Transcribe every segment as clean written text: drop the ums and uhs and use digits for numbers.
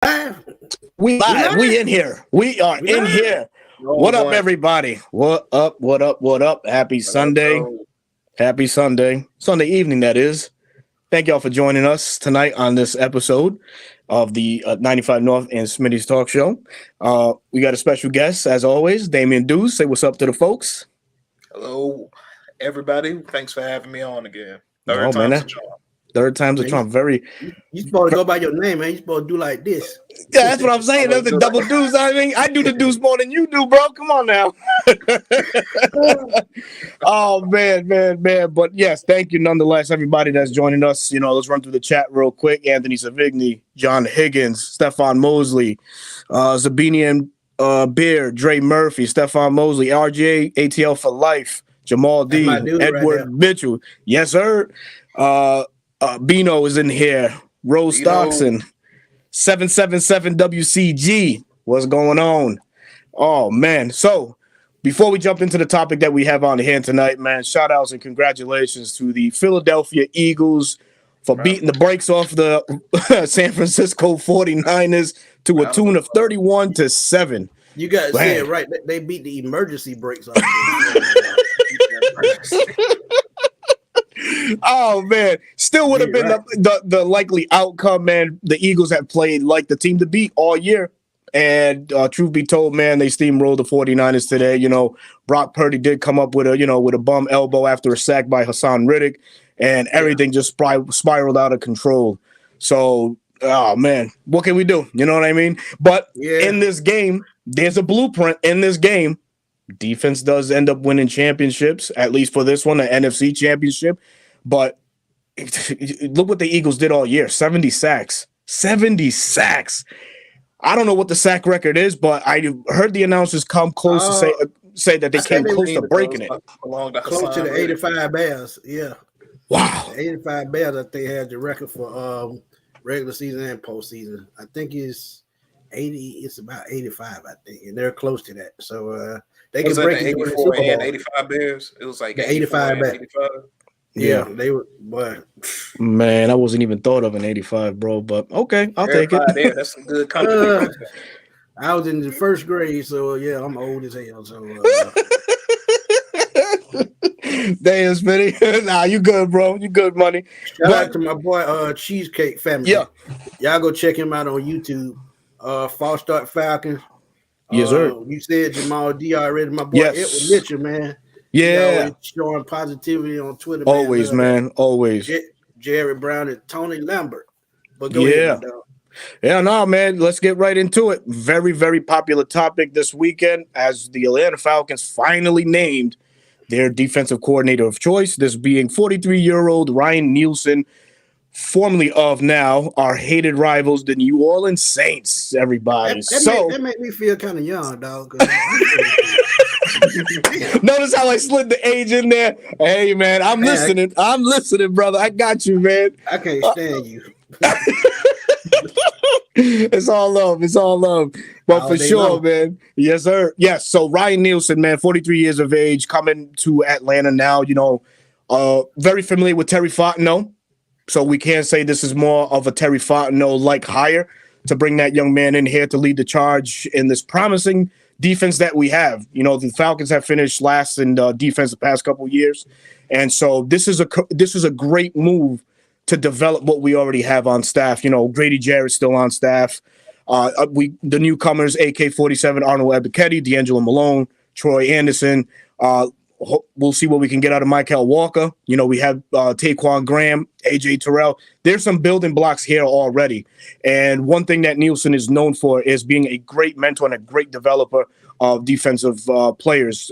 We live. We in here. We are in here. What up, everybody? What up? What up? What up? Happy Sunday. Happy Sunday. Sunday evening, that is. Thank y'all for joining us tonight on this episode of the 95 North and Smitty's Talk Show. We got a special guest, as always, Damian Deuce. Say what's up to the folks. Hello, everybody. Thanks for having me on again. Third time's a charm. Very. You supposed to go by your name, man. You supposed to do like this. Yeah, that's what I'm saying. That's the double deuce. I mean, I do the deuce more than you do, bro. Come on now. Oh man. But yes, thank you nonetheless, everybody that's joining us. You know, let's run through the chat real quick. Anthony Savigny, John Higgins, Stefan Mosley, Zabinian Beard, Dre Murphy, Stefan Mosley, RJ, ATL for life, Jamal D, Edward Mitchell. Yes, sir. Bino is in here. Rose Stockton, 777 WCG. What's going on? Oh, man. So before we jump into the topic that we have on hand tonight, man, shout outs and congratulations to the Philadelphia Eagles for beating the brakes off the San Francisco 49ers to a tune of 31-7. You guys say it right. They beat the emergency brakes off. Oh man, still would have been the likely outcome, man. The Eagles have played like the team to beat all year, and truth be told, man, they steamrolled the 49ers today. You know, Brock Purdy did come up with a bum elbow after a sack by Hassan Riddick, and everything just spiraled out of control. So, oh man, what can we do? You know what I mean? But in this game, there's a blueprint in this game. Defense does end up winning championships, at least for this one, the NFC championship. But look what the Eagles did all year, 70 sacks. 70 sacks. I don't know what the sack record is, but I heard the announcers come close to say that they came close to breaking it. Close to the 85 Bears, yeah. Wow. The 85 Bears, I think, had the record for regular season and postseason. I think it's 80. It's about 85, I think, and they're close to that. So they can break it. 84 and 85 Bears. It was like the 85 Bears. Yeah, they were. But man, I wasn't even thought of an 85, bro. But okay, I'll take it. There, that's some good company. I was in the first grade, so yeah, I'm old as hell. So damn, Smitty. Nah, you good, bro. You good, money. Shout out to my boy Cheesecake Family. Yeah, y'all go check him out on YouTube. False Start Falcons. Yes, sir. You said Jamal D already. My boy Edward Mitchell, man. Yeah, showing positivity on Twitter. Always, man. Always. Jared Brown and Tony Lambert. But go ahead, dog. Yeah, no, man. Let's get right into it. Very, very popular topic this weekend as the Atlanta Falcons finally named their defensive coordinator of choice. This being 43-year-old Ryan Nielson, formerly of now our hated rivals, the New Orleans Saints. Everybody. That made me feel kind of young, dog. Notice how I slid the age in there. Hey, man, I'm listening. I'm listening, brother. I got you, man. I can't stand you. It's all love. It's all love. But for sure, man. Yes, sir. Yes. So Ryan Nielson, man, 43 years of age, coming to Atlanta now. You know, very familiar with Terry Fontenot. So we can say this is more of a Terry Fontenot-like hire to bring that young man in here to lead the charge in this promising defense that we have. You know, the Falcons have finished last in defense the past couple of years. And so this is a great move to develop what we already have on staff. You know, Grady Jarrett's still on staff. The newcomers, AK-47, Arnold Ebiketie, D'Angelo Malone, Troy Anderson. We'll see what we can get out of Michael Walker. You know, we have Taquan Graham, AJ Terrell. There's some building blocks here already. And one thing that Nielsen is known for is being a great mentor and a great developer of defensive players.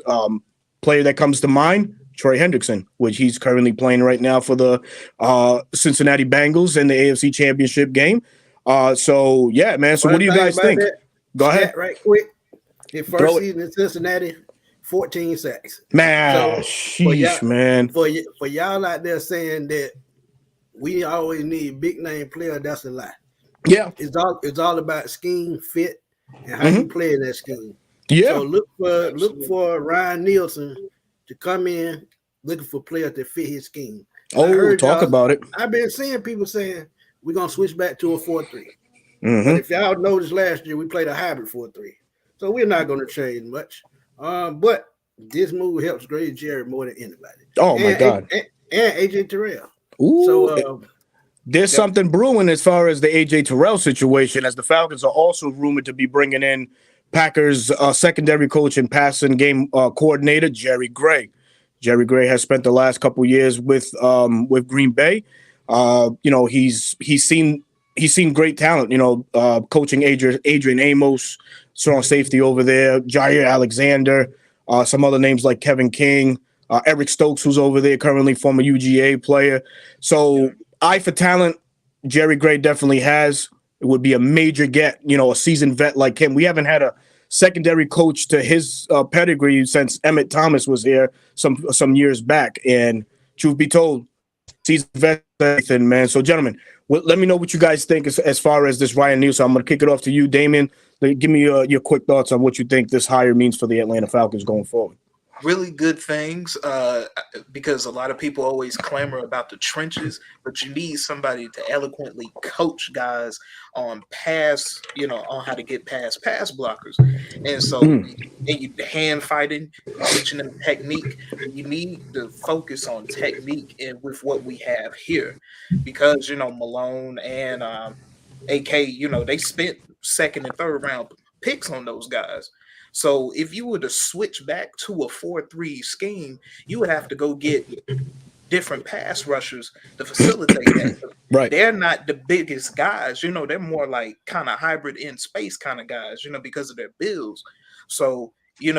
Player that comes to mind, Troy Hendrickson, which he's currently playing right now for the Cincinnati Bengals in the AFC Championship game. So, yeah, man. So what do you guys think? Go ahead. Right quick. His first season in Cincinnati, 14 sacks. Man, sheesh, man. For y'all out there saying that we always need big name player, that's a lie. Yeah. It's all about scheme, fit, and how you play in that scheme. Yeah. So look for Ryan Nielsen to come in looking for players that fit his scheme. Talk about it. I've been seeing people saying we're gonna switch back to a 4-3. But if y'all noticed last year, we played a hybrid 4-3. So we're not going to change much. But this move helps Grady Jarrett more than anybody. Oh, my God. And AJ Terrell. Ooh, so there's something brewing as far as the AJ Terrell situation, as the Falcons are also rumored to be bringing in Packers secondary coach and passing game coordinator Jerry Gray. Jerry Gray has spent the last couple years with Green Bay. He's seen great talent. Coaching Adrian Amos, strong safety over there, Jair Alexander, some other names like Kevin King, Eric Stokes, who's over there currently, former UGA player. So eye for talent, Jerry Gray definitely has. It would be a major get, a seasoned vet like him. We haven't had a secondary coach to his pedigree since Emmett Thomas was here some years back. And truth be told, seasoned vet, man. So, gentlemen, let me know what you guys think as far as this Ryan Nielson. I'm going to kick it off to you, Damien. Give me your quick thoughts on what you think this hire means for the Atlanta Falcons going forward. Really good things, because a lot of people always clamor about the trenches, but you need somebody to eloquently coach guys on on how to get past pass blockers. And so you hand fighting, teaching them technique. You need to focus on technique and with what we have here, because Malone and AK, they spent second and third round picks on those guys. So if you were to switch back to a 4-3 scheme, you would have to go get different pass rushers to facilitate that. Right. They're not the biggest guys, they're more like kind of hybrid in space kind of guys, because of their builds. So, you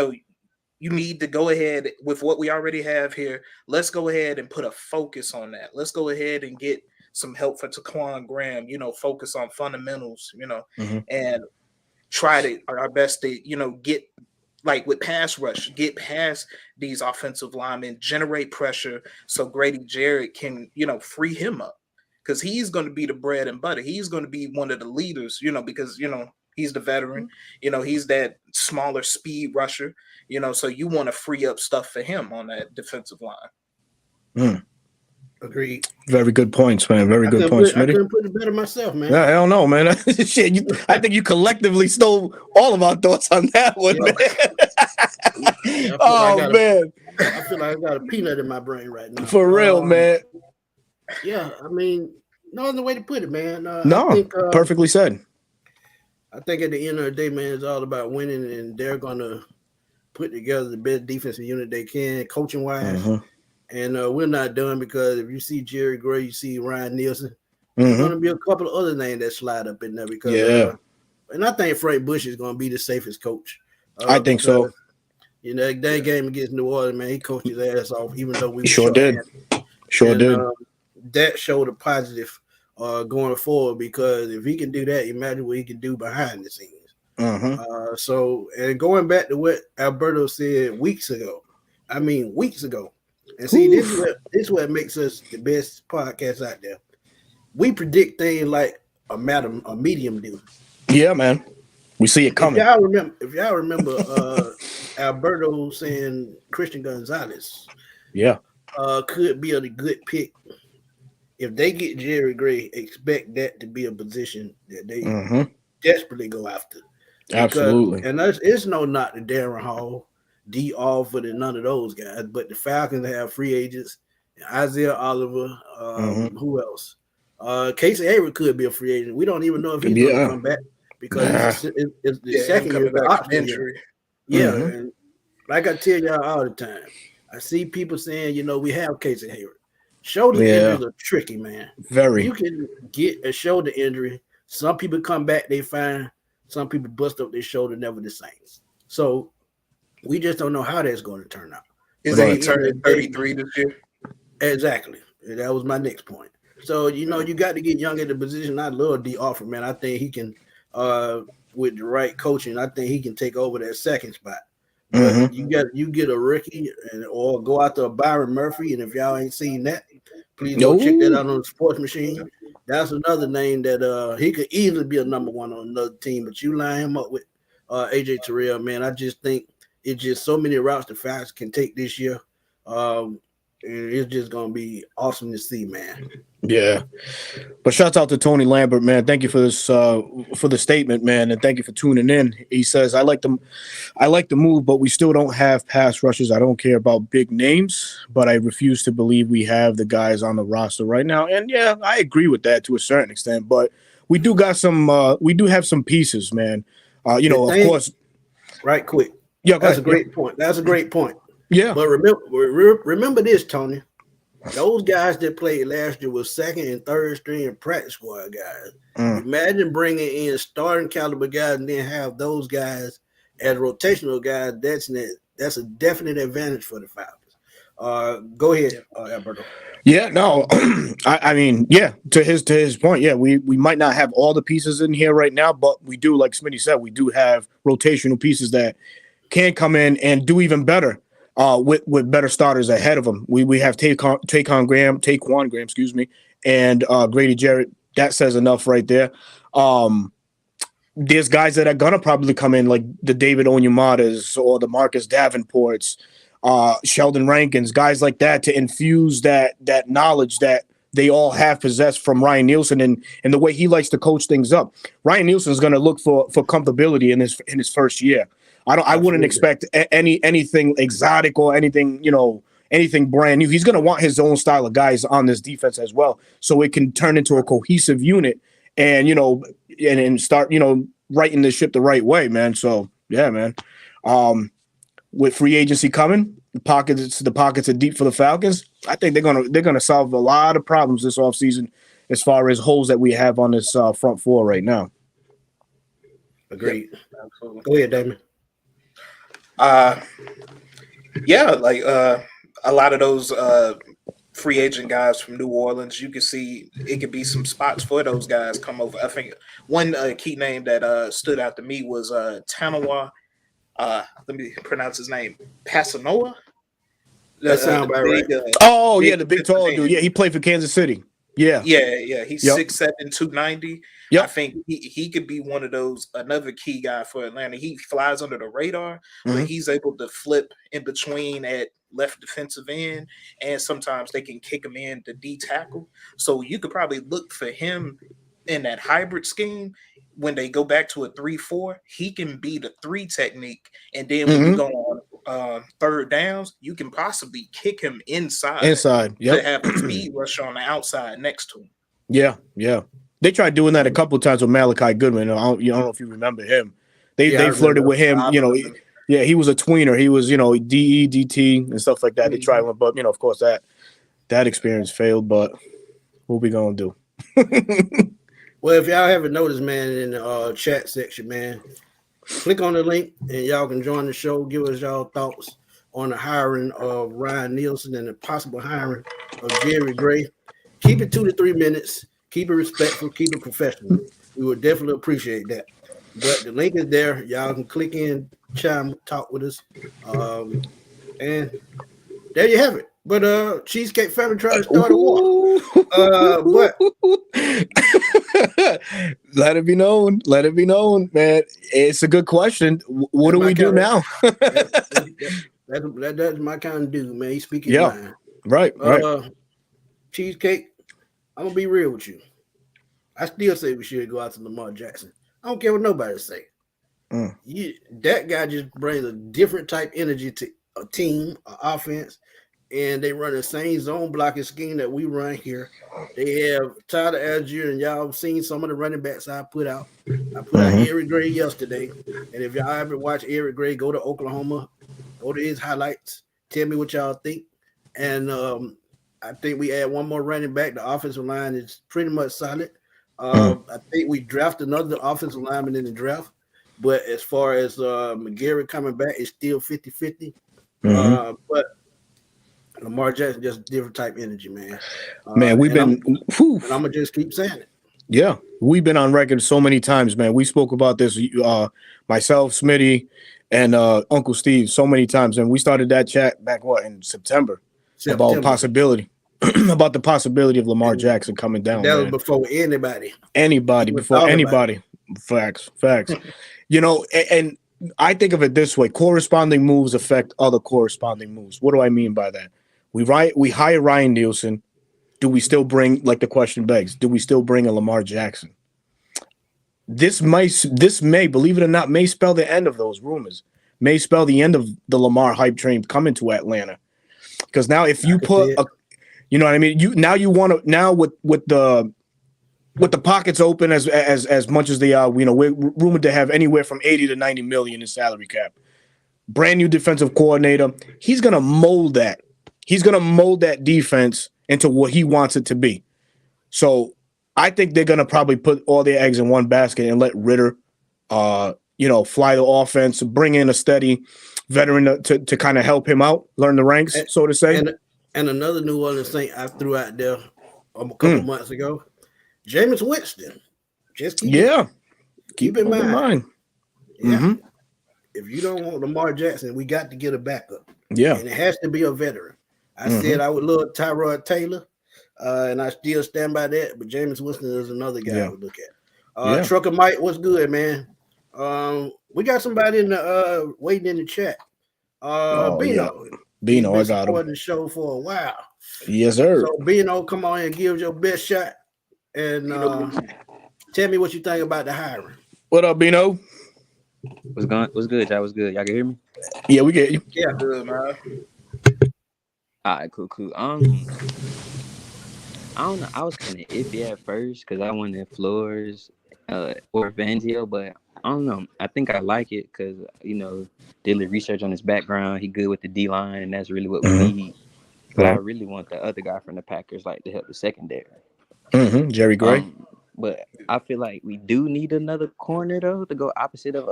need to go ahead with what we already have here. Let's go ahead and put a focus on that. Let's go ahead and get some help for Taquan Graham, focus on fundamentals, and try our best to, get like with pass rush, get past these offensive linemen, generate pressure so Grady Jarrett can, free him up, because he's going to be the bread and butter. He's going to be one of the leaders, because, he's the veteran, he's that smaller speed rusher, so you want to free up stuff for him on that defensive line. Agreed. Very good points, man. Very good points, Smitty. I couldn't put it better myself, man. Yeah, I don't know, man. Shit, I think you collectively stole all of our thoughts on that one, man. Man. I feel like I got a peanut in my brain right now. For real, man. Yeah, I mean, no other way to put it, man. No, I think, perfectly said. I think at the end of the day, man, it's all about winning, and they're going to put together the best defensive unit they can, coaching-wise. And we're not done, because if you see Jerry Gray, you see Ryan Nielson. There's going to be a couple of other names that slide up in there, because and I think Frank Bush is going to be the safest coach. I think so. That game against New Orleans, man, he coached his ass off, even though we sure did. That showed a positive going forward, because if he can do that, imagine what he can do behind the scenes. And going back to what Alberto said weeks ago. And see, this is what makes us the best podcast out there. We predict things like a medium do. Yeah, man. We see it coming. If y'all remember Alberto saying Christian Gonzalez could be a good pick. If they get Jerry Gray, expect that to be a position that they desperately go after. Absolutely. And it's no knock to Darren Hall, D. Alford, and none of those guys, but the Falcons have free agents. Isaiah Oliver, who else? Casey Hayward could be a free agent. We don't even know if he's going to come back, because it's the second year of the injury. And like I tell y'all all the time, I see people saying, we have Casey Hayward. Shoulder injuries are tricky, man. Very. You can get a shoulder injury. Some people come back, they fine. Some people bust up their shoulder, never the same. So we just don't know how that's going to turn out. Is he turning 33 this year? Exactly. That was my next point. So, you got to get young at the position. I love D. Alford, man. I think he can, with the right coaching, I think he can take over that second spot. But you get a rookie or go out to a Byron Murphy, and if y'all ain't seen that, please go check that out on the Sports Machine. That's another name that he could easily be a number one on another team, but you line him up with AJ Terrell, man. I just think it's just so many routes the Falcons can take this year. It's just gonna be awesome to see, man. Yeah, but shouts out to Tony Lambert, man. Thank you for this for the statement, man, and thank you for tuning in. He says, I like the move, but we still don't have pass rushers. I don't care about big names, but I refuse to believe we have the guys on the roster right now." And yeah, I agree with that to a certain extent, but we do have some pieces, man. Of course. Right quick. Yeah, that's a great point. Yeah. But remember this, Tony. Those guys that played last year was second and third string practice squad guys. Imagine bringing in starting caliber guys and then have those guys as rotational guys. That's a definite advantage for the Falcons. Go ahead, Alberto. Yeah, no, I mean, yeah, to his point, yeah, we might not have all the pieces in here right now, but we do, like Smitty said, we do have rotational pieces that can come in and do even better. With better starters ahead of them. We have Taquan Graham, excuse me, and Grady Jarrett. That says enough right there. There's guys that are gonna probably come in, like the David Onyemadas or the Marcus Davenports, Sheldon Rankins, guys like that, to infuse that knowledge that they all have possessed from Ryan Nielsen and the way he likes to coach things up. Ryan Nielsen is gonna look for comfortability in his first year. I wouldn't expect anything exotic or anything brand new. He's going to want his own style of guys on this defense as well, so it can turn into a cohesive unit and and start righting the ship the right way, man. So yeah, man. With free agency coming, the pockets are deep for the Falcons. I think they're gonna solve a lot of problems this offseason as far as holes that we have on this front four right now. Agreed. Absolutely. Go ahead, Damon. A lot of those free agent guys from New Orleans, you can see it could be some spots for those guys come over. I think one key name that stood out to me was Tanawa. Let me pronounce his name. Pasanoa. That sounds about right. The big tall dude. Yeah, he played for Kansas City. Yeah. He's 6'7", 290. Yep. I think he could be one of those, another key guy for Atlanta. He flies under the radar, but he's able to flip in between at left defensive end, and sometimes they can kick him in to D tackle. So you could probably look for him in that hybrid scheme. When they go back to a 3-4, he can be the 3 technique, and then when you go on third downs, you can possibly kick him inside. Yep. To have a speed rush on the outside next to him. Yeah. They tried doing that a couple of times with Malachi Goodman. I don't know if you remember him. They flirted with him. He was a tweener. He was DE, DT, and stuff like that. They tried one, but of course that experience failed. But what we gonna do? Well, if y'all haven't noticed, man, in the chat section, man, click on the link and y'all can join the show. Give us y'all thoughts on the hiring of Ryan Nielsen and the possible hiring of Jerry Gray. Keep it 2 to 3 minutes. Keep it respectful. Keep it professional. We would definitely appreciate that. But the link is there. Y'all can click in, chime, talk with us. And there you have it. But Cheesecake Family trying to start a war. But let it be known, man. It's a good question. What do we do now? That's my kind of dude, man. He's speaking mind. Right. Cheesecake, I'm gonna be real with you. I still say we should go out to Lamar Jackson. I don't care what nobody say. That guy just brings a different type energy to a team, an offense. And they run the same zone blocking scheme that we run here. They have Tyler Algier, and y'all have seen some of the running backs I put out. I put out Eric Gray yesterday. And if y'all ever watch Eric Gray, go to Oklahoma, go to his highlights, tell me what y'all think. And I think we add one more running back. The offensive line is pretty much solid. I think we draft another offensive lineman in the draft. But as far as McGarrett coming back, it's still 50-50. But Lamar Jackson, just different type energy, man. We've been. I'm gonna just keep saying it. Yeah, we've been on record so many times, man. We spoke about this, myself, Smitty, and Uncle Steve, so many times, and we started that chat back in September. About the possibility of Lamar Jackson coming down. That was before anybody. Facts. And I think of it this way: corresponding moves affect other corresponding moves. What do I mean by that? We hire Ryan Nielson. Do we still bring, like the question begs, do we still bring a Lamar Jackson? This may, believe it or not, may spell the end of those rumors. May spell the end of the Lamar hype train coming to Atlanta. Because now if you put you know what I mean? You want to now with the pockets open as much as they are, you know, we're rumored to have anywhere from 80 to 90 million in salary cap. Brand new defensive coordinator. He's gonna mold that. He's gonna mold that defense into what he wants it to be. So I think they're gonna probably put all their eggs in one basket and let Ritter, fly the offense, bring in a steady veteran to kind of help him out, learn the ranks, so to say. And another New Orleans thing I threw out there a couple months ago, Jameis Winston. Just keep in mind. Yeah. Mm-hmm. If you don't want Lamar Jackson, we got to get a backup. Yeah. And it has to be a veteran. I said I would love Tyrod Taylor, and I still stand by that, but Jameis Winston is another guy I would look at. Trucker Mike, what's good, man? We got somebody in the waiting in the chat. Bino. Yeah. Bino, I got him. The show for a while. Yes, sir. So Bino, come on and give your best shot, and tell me what you think about the hiring. What up, Bino? What's good, y'all? What's good? Y'all can hear me? Yeah, we get you. Yeah, good, man. All right, cool. I don't know. I was kind of iffy at first because I wanted Flores or Fangio, but I don't know. I think I like it because, did a little research on his background. He good with the D-line, and that's really what we need. But I really want the other guy from the Packers, like, to help the secondary. Jerry Gray. But I feel like we do need another corner, though, to go opposite of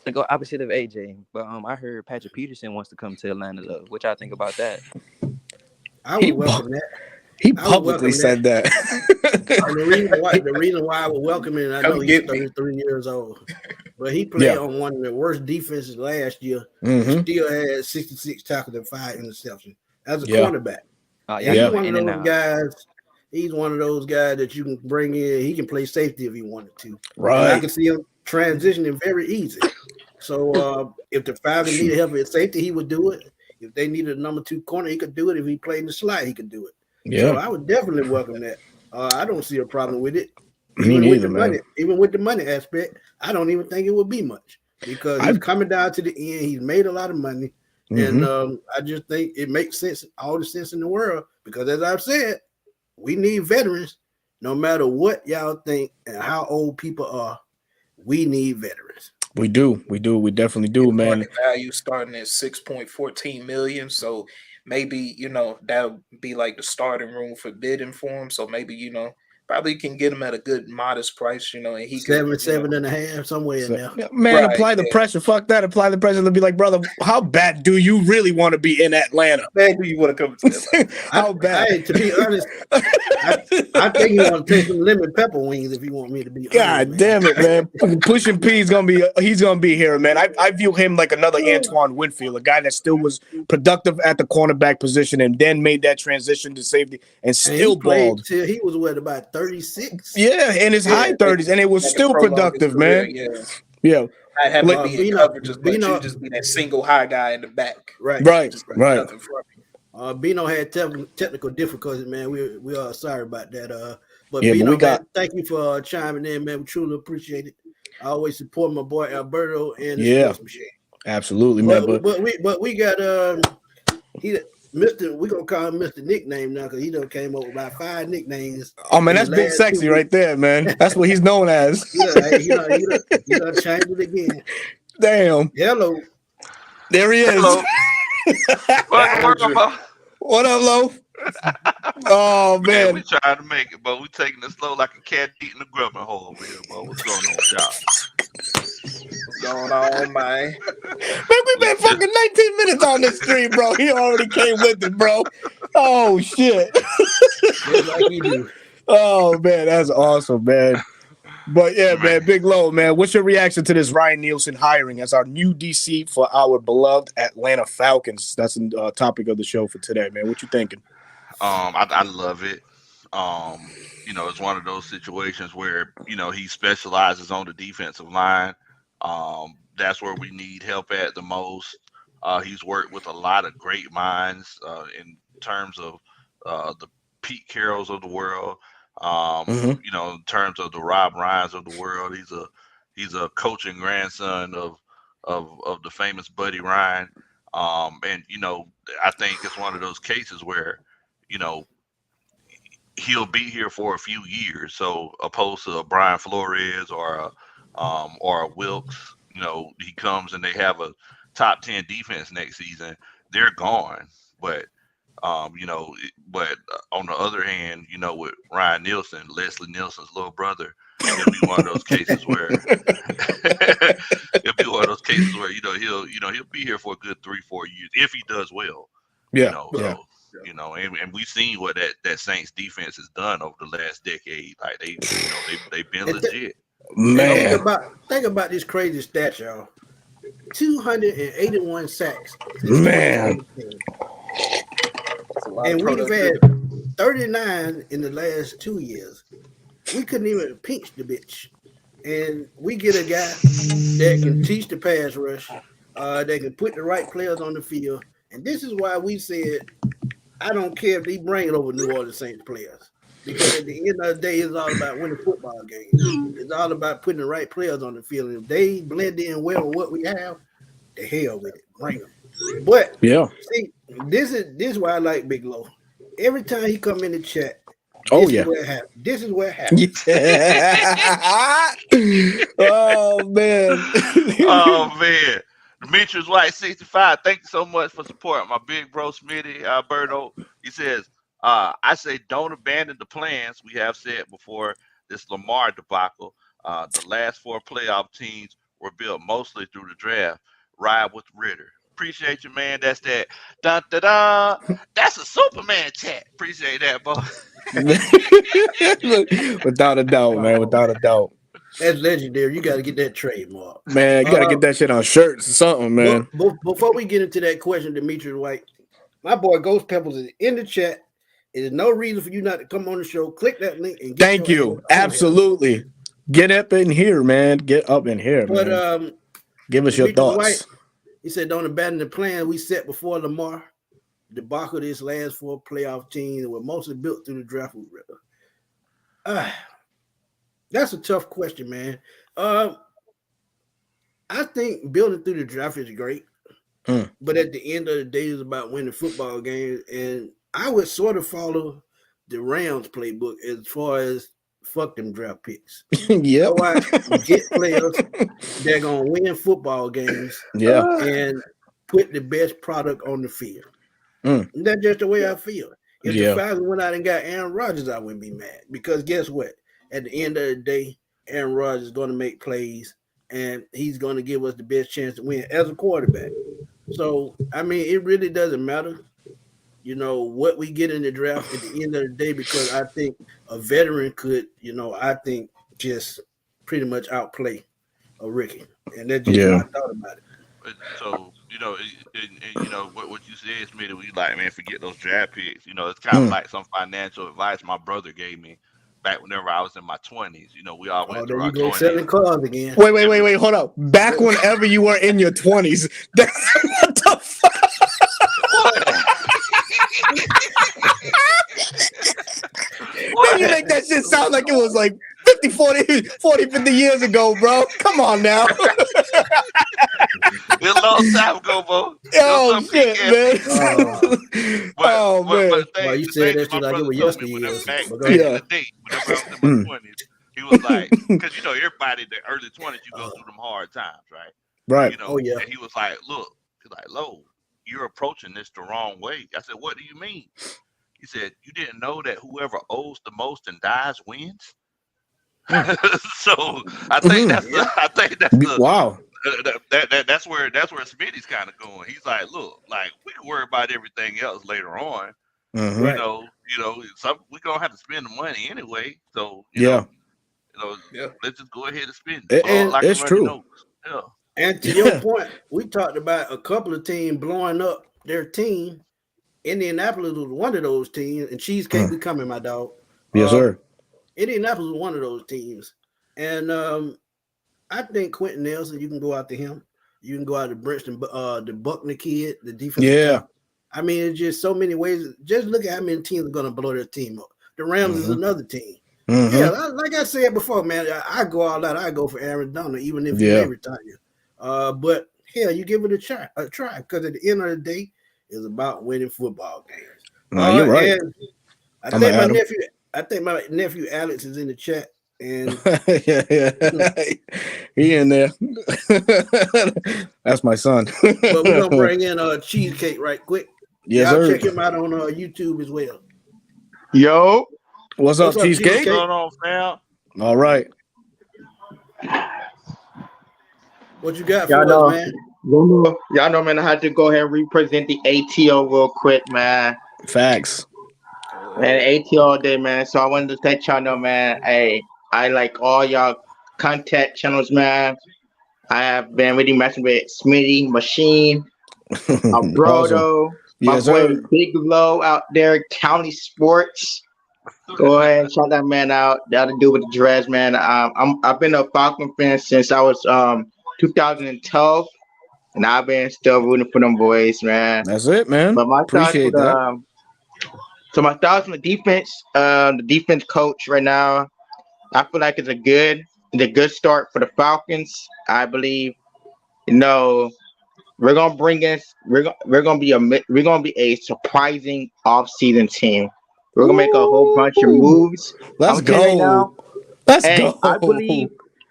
AJ. But I heard Patrick Peterson wants to come to Atlanta, though. What y'all think about that? I would welcome that. He publicly said that. And the reason why I would welcome him, I know he's 33 years old, but he played on one of the worst defenses last year. Still had 66 tackles and 5 interceptions as a cornerback. He's one of those guys. He's one of those guys that you can bring in. He can play safety if he wanted to. Right. And I can see him transitioning very easy. So if the Falcons needed help at safety, he would do it. If they needed a number 2 corner, he could do it. If he played in the slot, he could do it. Yeah. So I would definitely welcome that. I don't see a problem with it. Even with the money aspect, I don't even think it would be much because he's coming down to the end. He's made a lot of money. And I just think it makes sense, all the sense in the world, because as I've said, we need veterans. No matter what y'all think and how old people are, we need veterans. We do. We definitely do, man. Market value starting at $6.14 million. So maybe, that'll be like the starting room for bidding for him. So maybe, probably can get him at a good modest price, and he can 7 and a half, somewhere in there. Man, apply the pressure. Fuck that. Apply the pressure. They'll be like, brother, how bad do you really want to be in Atlanta? Bad do you want to come to Atlanta? How bad? To be honest, I think you want to take some lemon pepper wings if you want me to be honest. God damn it, man. Pushing P he's gonna be here, man. I view him like another Antoine Winfield, a guy that still was productive at the cornerback position and then made that transition to safety and still balled. Till he was about 36. Yeah, in his high 30s, and it was still productive, man. Yeah. I have to be in coverage as much. You just be that single high guy in the back. Right. Bino had technical difficulties, man. We are sorry about that. But Bino, thank you for chiming in, man. We truly appreciate it. I always support my boy Alberto and his sports machine. Absolutely, man. But we got Mr. We're gonna call him Mr. Nickname now because he done came up with about 5 nicknames. Oh man, that's Big Sexy right there, man. That's what he's known as. He done changed it again. Damn. Hello. There he is. Hello. What up, Lo? Oh man, we trying to make it, but we taking it slow like a cat eating a grubber hole over here, bro. What's going on, y'all? What's going on, man? Man, we been fucking 19 minutes on this stream, bro. He already came with it, bro. Oh shit. Like you do. Oh man, that's awesome, man. But yeah, man, Big Low, man. What's your reaction to this Ryan Nielson hiring as our new DC for our beloved Atlanta Falcons? That's the topic of the show for today, man. What you thinking? I love it. It's one of those situations where, he specializes on the defensive line. That's where we need help at the most. He's worked with a lot of great minds in terms of the Pete Carrolls of the world. Mhm. In terms of the Rob Ryans of the world. He's a coaching grandson of the famous Buddy Ryan. And I think it's one of those cases where you know he'll be here for a few years. So opposed to a Brian Flores or a Wilkes, he comes and they have a top 10 defense next season. They're gone, but on the other hand, with Ryan Nielson, Leslie Nielsen's little brother, it'll be one of those cases where it'll be one of those cases where he'll be here for a good 3-4 years if he does well. Yeah. So and we've seen what that Saints defense has done over the last decade. Like they've been legit. Man, think about this crazy stat, y'all. 281 sacks. Man. And we've had 39 in the last 2 years. We couldn't even pinch the bitch. And we get a guy that can teach the pass rush, that can put the right players on the field. And this is why we said, I don't care if they bring it over New Orleans Saints players. Because at the end of the day, it's all about winning football games. It's all about putting the right players on the field. And if they blend in well with what we have, the hell with it. Bring them. But see, this is why I like Big Low. Every time he come in the chat, this is where it happens. Oh man. Oh man. Demetrius White 65. Thank you so much for supporting my big bro Smitty, Alberto. He says, I say don't abandon the plans. We have said before this Lamar debacle. The last 4 playoff teams were built mostly through the draft. Ride with Ritter. Appreciate you, man. That's that. Dun, da, da. That's a Superman chat. Appreciate that, boy. Without a doubt, man. Without a doubt. That's legendary. You got to get that trademark. Man, you got to get that shit on shirts or something, man. Before we get into that question, Demetrius White, my boy Ghost Peppers is in the chat. There's no reason for you not to come on the show. Click that link and get Thank you. Absolutely. Here. Get up in here, man. Get up in here, man. But give us your thoughts. White, he said, don't abandon the plan we set before Lamar. The debacle of this last 4 playoff teams were mostly built through the draft. That's a tough question, man. I think building through the draft is great. But at the end of the day, it's about winning football games. And I would sort of follow the Rams playbook as far as fuck them draft picks. Yeah. Get players that are going to win football games and put the best product on the field. That's just the way I feel. If the Falcons went out and got Aaron Rodgers, I wouldn't be mad. Because guess what? At the end of the day, Aaron Rodgers is going to make plays, and he's going to give us the best chance to win as a quarterback. So, I mean, it really doesn't matter, what we get in the draft at the end of the day, because I think a veteran could, I think just pretty much outplay a rookie. And that's just what I thought about it. So, what you said, Smitty, we like, man, forget those draft picks. It's kind of like some financial advice my brother gave me back whenever I was in my 20s. We all went through our 20s. Selling cars again. Wait, hold up. Back whenever you were in your 20s. That's what the fuck? Then you make that shit sound like it was like 50 years ago, bro. Come on now. It's a long time ago, bro. Oh, shit, man. Well, you said that shit like it was yesterday. Back in the day, whenever I was in my 20s, he was like, because, everybody in the early 20s, you go through them hard times, right? Right. And he was like, look, Lo, you're approaching this the wrong way. I said, what do you mean? He said, you didn't know that whoever owes the most and dies wins? So I think wow. That's where Smitty's kind of going. He's like, look, like we can worry about everything else later on. We're gonna have to spend the money anyway. So let's just go ahead and spend it. It's true. Yeah. And to your point, we talked about a couple of teams blowing up their team. Indianapolis was one of those teams, and Cheesecake be coming, my dog. Yes, sir. Indianapolis was one of those teams. And I think Quentin Nelson, you can go after him. You can go out to Princeton, the Buckner kid, the defense. Yeah. I mean, it's just so many ways. Just look at how many teams are going to blow their team up. The Rams is another team. Yeah, like I said before, man, I go all out. I go for Aaron Donald, even if he may retire. But hell, you give it a try, because at the end of the day, it's about winning football games. No, you're right. I think my nephew Alex is in the chat, and he in there. That's my son. But we're gonna bring in Cheesecake right quick. Yes, Y'all sir. check him out on YouTube as well. Yo, what's up, Cheesecake? What's going on, fam? All right. What you got for us, man? Y'all know, man, I had to go ahead and represent the ATO real quick, man. Facts. Man, ATO all day, man. So I wanted to let y'all know, man. Hey, I like all y'all contact channels, man. I have been really messing with Smitty, Machine, Alberto, my boy Big Low out there, County Sports. Go ahead and shout that man out. That'll do with the dreads, man. I've been a Falcon fan since I was 2012, and I've been still rooting for them boys, man. That's it, man. But my Appreciate that. So my thoughts on the defense coach right now, I feel like it's a good start for the Falcons. I believe, we're gonna be a surprising offseason team. We're gonna make a whole bunch of moves. Let's go. Let's go.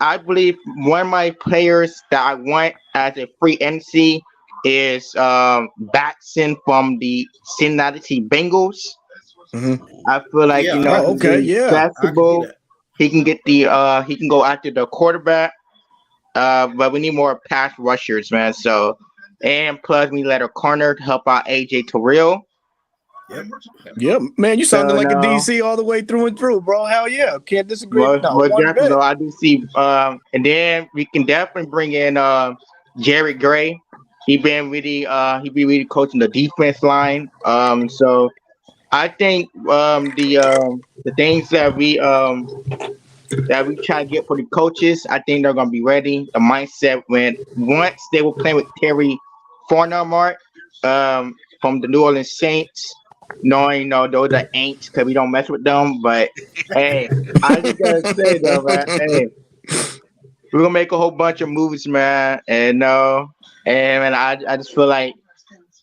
I believe one of my players that I want as a free agency is Batson from the Cincinnati Bengals. I feel like basketball. He can get he can go after the quarterback. But we need more pass rushers, man. So, and plus we let a corner to help out AJ Terrell. Yep, man, you sounded like a DC all the way through and through, bro. Hell yeah, can't disagree. I do see, and then we can definitely bring in Jared Gray. He be really coaching the defense line. So I think the things that we try to get for the coaches, I think they're gonna be ready. The mindset once they were playing with Terry Fornamart from the New Orleans Saints. Knowing, those are ain'ts because we don't mess with them. But hey, I just gotta say though, man, hey, we're gonna make a whole bunch of moves, man. And man, I just feel like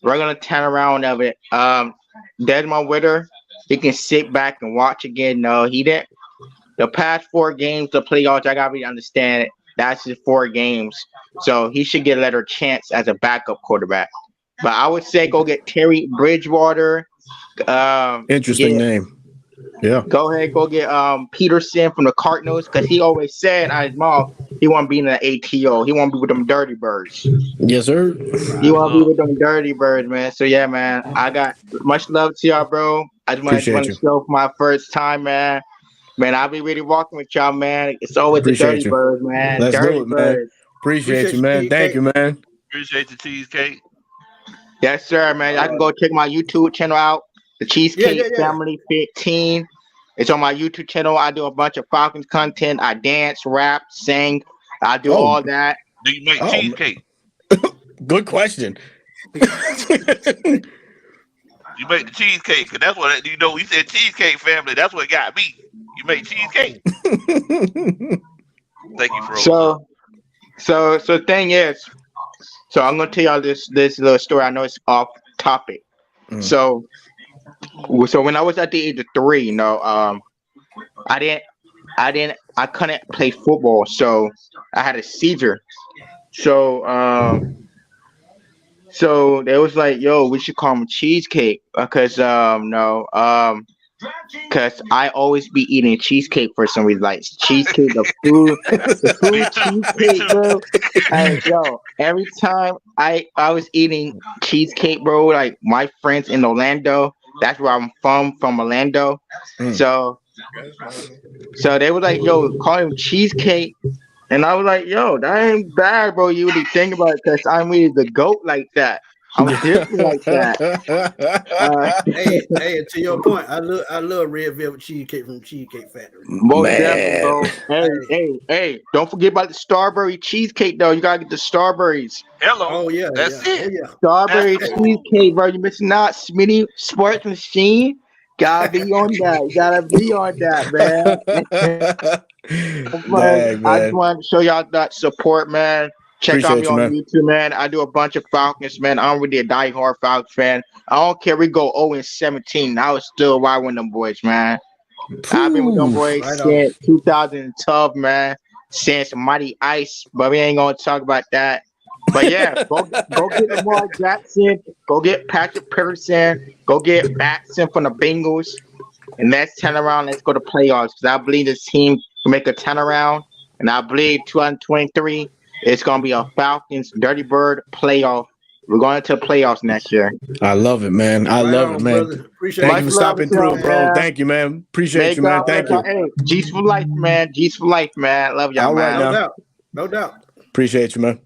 we're gonna turn around of it. Desmond Ritter, he can sit back and watch again. No, he didn't. The past 4 games, the playoffs, I gotta really understand it. That's just 4 games, so he should get a better chance as a backup quarterback. But I would say go get Terry Bridgewater. Interesting name. Yeah. Go ahead, go get Peterson from the Cardinals because he always said out his mouth he want to be in the ATO. He want to be with them Dirty Birds. Yes, sir. He want to be with them Dirty Birds, man. So yeah, man. I got much love to y'all, bro. I just want to show for my first time, man. Man, I'll be really walking with y'all, man. It's always the Dirty Birds, man. Let's Dirty do it, Birds. man. Appreciate you, man. Thank you, man. Appreciate the cheesecake. Yes, sir, man. I can go check my YouTube channel out, the Cheesecake Family 15. It's on my YouTube channel. I do a bunch of Falcons content. I dance, rap, sing. I do all that. Do you make cheesecake? Good question. You make the cheesecake, because that's what, we said Cheesecake Family. That's what got me. You make cheesecake. Thank you for So the thing is, so I'm gonna tell y'all this little story. I know it's off topic. So when I was at the age of 3, I couldn't play football, so I had a seizure. So they was like, yo, we should call him Cheesecake because because I always be eating cheesecake for some reason, like cheesecake, the food cheesecake, bro. Hey, yo, every time I was eating cheesecake, bro, like my friends in Orlando, that's where I'm from Orlando. So they were like, yo, call him Cheesecake. And I was like, yo, that ain't bad, bro. You really think about it because I'm really the GOAT like that. I was different like that. Hey, to your point, I love red velvet cheesecake from Cheesecake Factory. Most definitely, Man. bro. Hey! Don't forget about the strawberry cheesecake, though. You gotta get the strawberries. Hello. Oh yeah, That's yeah. it. Oh yeah. Strawberry That's cheesecake, bro. You missing out. Smitty Sports Machine. Gotta be on that. You gotta be on that, man. Dang, I just man. wanted to show y'all that support, man. Check out Appreciate me you, on man. YouTube, man. I do a bunch of Falcons, man. I'm really a diehard Falcons fan. I don't care. We go 0-17. I was still riding with them boys, man. I've been with them boys Right on. since 2012, man. Since Mighty Ice, but we ain't gonna talk about that. But yeah, go get Lamar Jackson. Go get Patrick Peterson. Go get Batson from the Bengals. And let's turn around. Let's go to playoffs. Because I believe this team can make a turnaround. And I believe 2023 it's gonna be a Falcons Dirty Bird playoff. We're going to the playoffs next year. I love it, man. I Right love on, it, man. brother. Appreciate Thank Much you for it. love stopping to through, y'all, bro. man. Thank you, man. Appreciate May you, man. God Thank bless you. y'all. Hey, G's for life, man. G's for life, man. Love y'all, All right, man. now. No doubt. Appreciate you, man.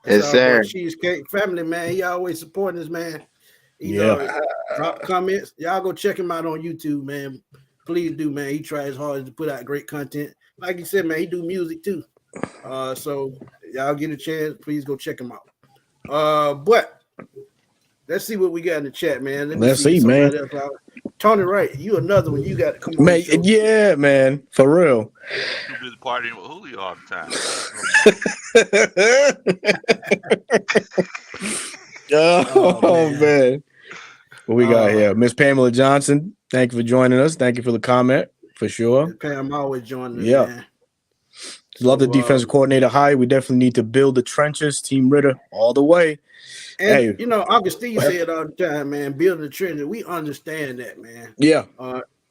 Yes, That's our sir. boy Cheesecake family, man. He always supporting us, man. He's Yeah. drop comments. Y'all go check him out on YouTube, man. Please do, man. He tries hard to put out great content. Like you said, man, he do music too. So y'all get a chance, please go check him out. But let's see what we got in the chat, man. Let's see, man. Else out. Tony Wright, you another one. You got to come on. Man, the show. yeah, man. For real. Too busy partying with Julio all the time. Oh, man. What we got Uh, here? Miss Pamela Johnson. Thank you for joining us. Thank you for the comment, for sure. Pam always joining us, Yeah. man. Love the So, defensive coordinator hire. We definitely need to build the trenches. Team Ritter all the way. And Hey. you know, Augustine said all the time, man, building the trenches. We understand that, man. Yeah.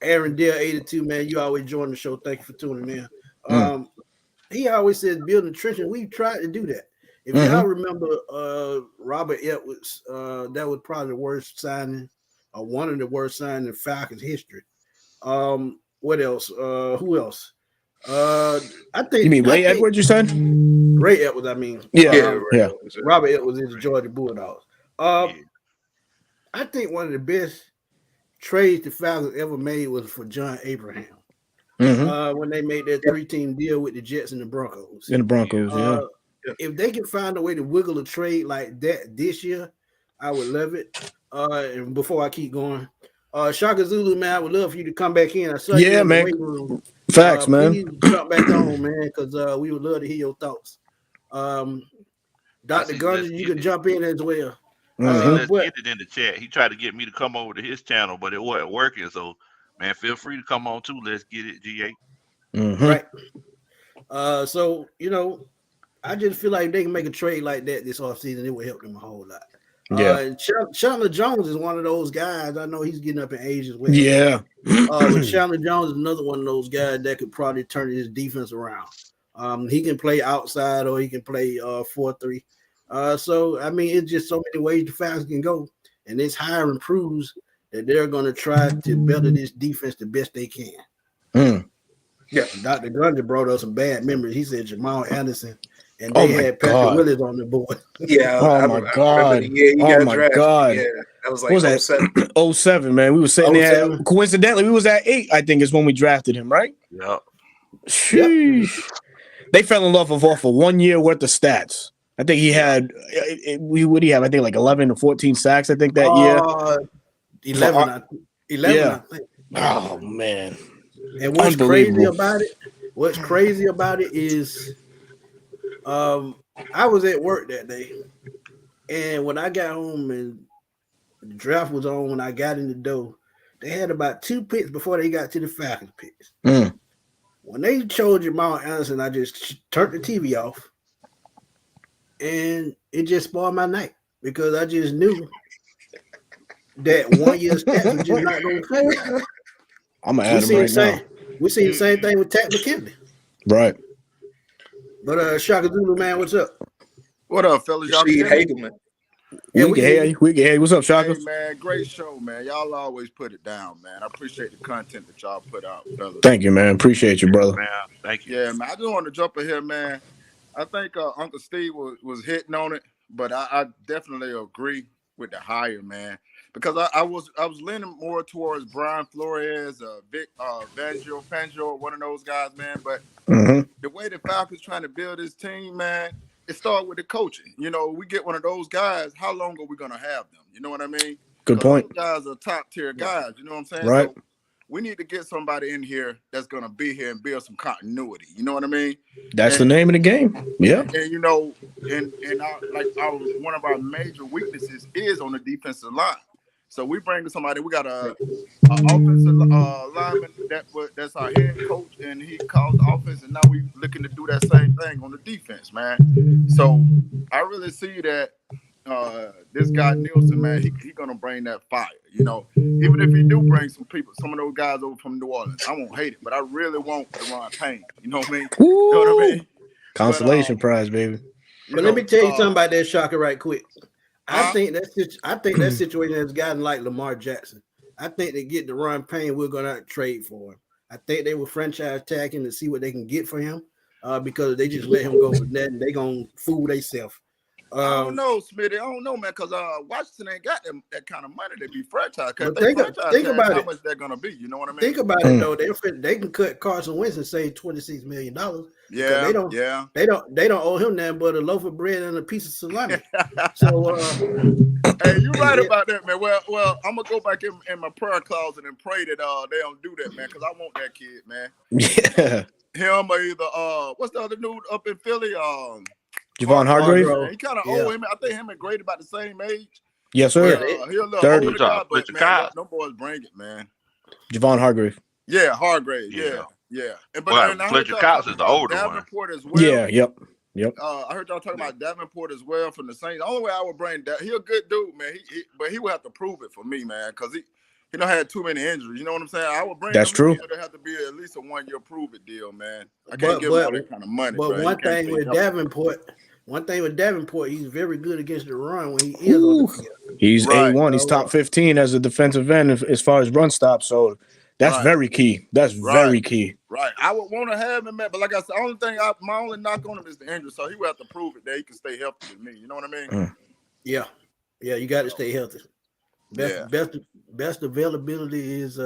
Aaron Dale 82, man, you always join the show. Thank you for tuning in. He always says building the trenches. We've tried to do that. If y'all remember Robert Edwards, that was probably the worst signing, or one of the worst signings in Falcons history. What else? Who else? I think You mean Ray Edwards, you said? Ray Edwards, I mean. Yeah. Robert Edwards is the Georgia Bulldogs. I think one of the best trades the Falcons ever made was for John Abraham. When they made that 3-team deal with the Jets and the Broncos. In the Broncos, yeah. If they can find a way to wiggle a trade like that this year, I would love it. And before I keep going, Shaka Zulu, man, I would love for you to come back in. I saw you in the man. weight room. Facts, man. Please jump back on, man, because we would love to hear your thoughts. Dr. Gunner, you can jump in as well. Let's get it in the chat. He tried to get me to come over to his channel, but it wasn't working. So, man, feel free to come on too. Let's get it, GA. Right. So, you know, I just feel like they can make a trade like that this offseason. It would help them a whole lot. Yeah. Chandler Jones is one of those guys. I know he's getting up in age as well. Yeah. But Chandler Jones is another one of those guys that could probably turn his defense around. He can play outside or he can play 4-3. So, I mean, it's just so many ways the Falcons can go. And this hiring proves that they're going to try to better this defense the best they can. Yeah, Dr. Gunter brought us some bad memories. He said Jamal Anderson, and they had Patrick Willis on the board. Yeah. Oh my God. Yeah, he got drafted. God. Yeah, that was What was like that? 07, man. We were sitting there. Coincidentally, we was at 8, I think, is when we drafted him, right? Yeah. Sheesh. They fell in love with off of 1 year worth of stats. I think he had, what do you have? I think like 11 or 14 sacks, I think, that year. 11, yeah. I think. Oh, man. And what's crazy about it is I was at work that day, and when I got home and the draft was on, when I got in the door, they had about 2 picks before they got to the Falcons picks. When they chose Jamal Anderson, I just turned the TV off, and it just spoiled my night because I just knew that 1 year stats was just not going to play. I'm going to add him right now. We see the same thing with Tat McKinley. Right. But Shaka Zulu, man, what's up? What up, fellas? Y'all Steve Hagelman. Yeah, we can hear you. We can hear you. What's up, Shaka? Hey, man, great show, man. Y'all always put it down, man. I appreciate the content that y'all put out, fellas. Thank you, man. Appreciate you, brother. Man, thank you. Yeah, man. I just want to jump in here, man. I think Uncle Steve was hitting on it, but I definitely agree. with the hire, man. Because I was leaning more towards Brian Flores, Vic Fangio, one of those guys, man. But the way the Falcons trying to build this team, man, it started with the coaching. You know, we get one of those guys. How long are we gonna have them? You know what I mean? Good point. Those guys are top tier guys. You know what I'm saying? Right. So we need to get somebody in here that's gonna be here and build some continuity. You know what I mean? That's the name of the game. Yeah. And you know, one of our major weaknesses is on the defensive line. So we bring somebody. We got a offensive lineman that's our head coach, and he calls the offense. And now we looking to do that same thing on the defense, man. So I really see that this guy Nielsen, man, he gonna bring that fire. You know, even if he do bring some of those guys over from New Orleans, I won't hate it, but I really want Deron Payne. You know what I mean? Ooh. You know what I mean? Consolation prize, baby. But let me tell you something about that Shaka right quick. I think that situation has gotten like Lamar Jackson. I think they get Deron Payne, we're gonna trade for him. I think they will franchise tag him to see what they can get for him, because they just let him go with that and they gonna fool themselves. I don't know, Smitty. I don't know, man, because Washington ain't got that kind of money to be franchise. Think about how much they're gonna be. You know what I mean? Think about it though. They can cut Carson Wentz and save $26 million. Yeah, they don't owe him nothing but a loaf of bread and a piece of salami. So, hey, you're right about that, man. Well, I'm gonna go back in my prayer closet and pray that they don't do that, man, because I want that kid, man. Yeah. Him or either what's the other dude up in Philly? Javon Hargrave. He kind of owe him. I think him and Grady about the same age. Yes, sir. He a little Third. older guy, but man, them boys bring it, man. Javon Hargrave. Yeah, Hargrave. Yeah. And Fletcher Cox is the older Davenport one. As well. Yeah. Yep. I heard y'all talking about Davenport as well from the Saints. The only way I would bring that, he a good dude, man. But he would have to prove it for me, man, because he don't have too many injuries. You know what I'm saying? I would bring. That's true. There have to be at least a 1-year prove it deal, man. I can't give him all that kind of money. But bro. one thing with Davenport, he's very good against the run when he is on the field. He's A1. He's top 15 as a defensive end as far as run stops. So that's very key. That's very key. Right. I would want to have him, man. But like I said, my only knock on him is the injury. So he would have to prove it that he can stay healthy with me. You know what I mean? Yeah. You got to stay healthy. Best availability is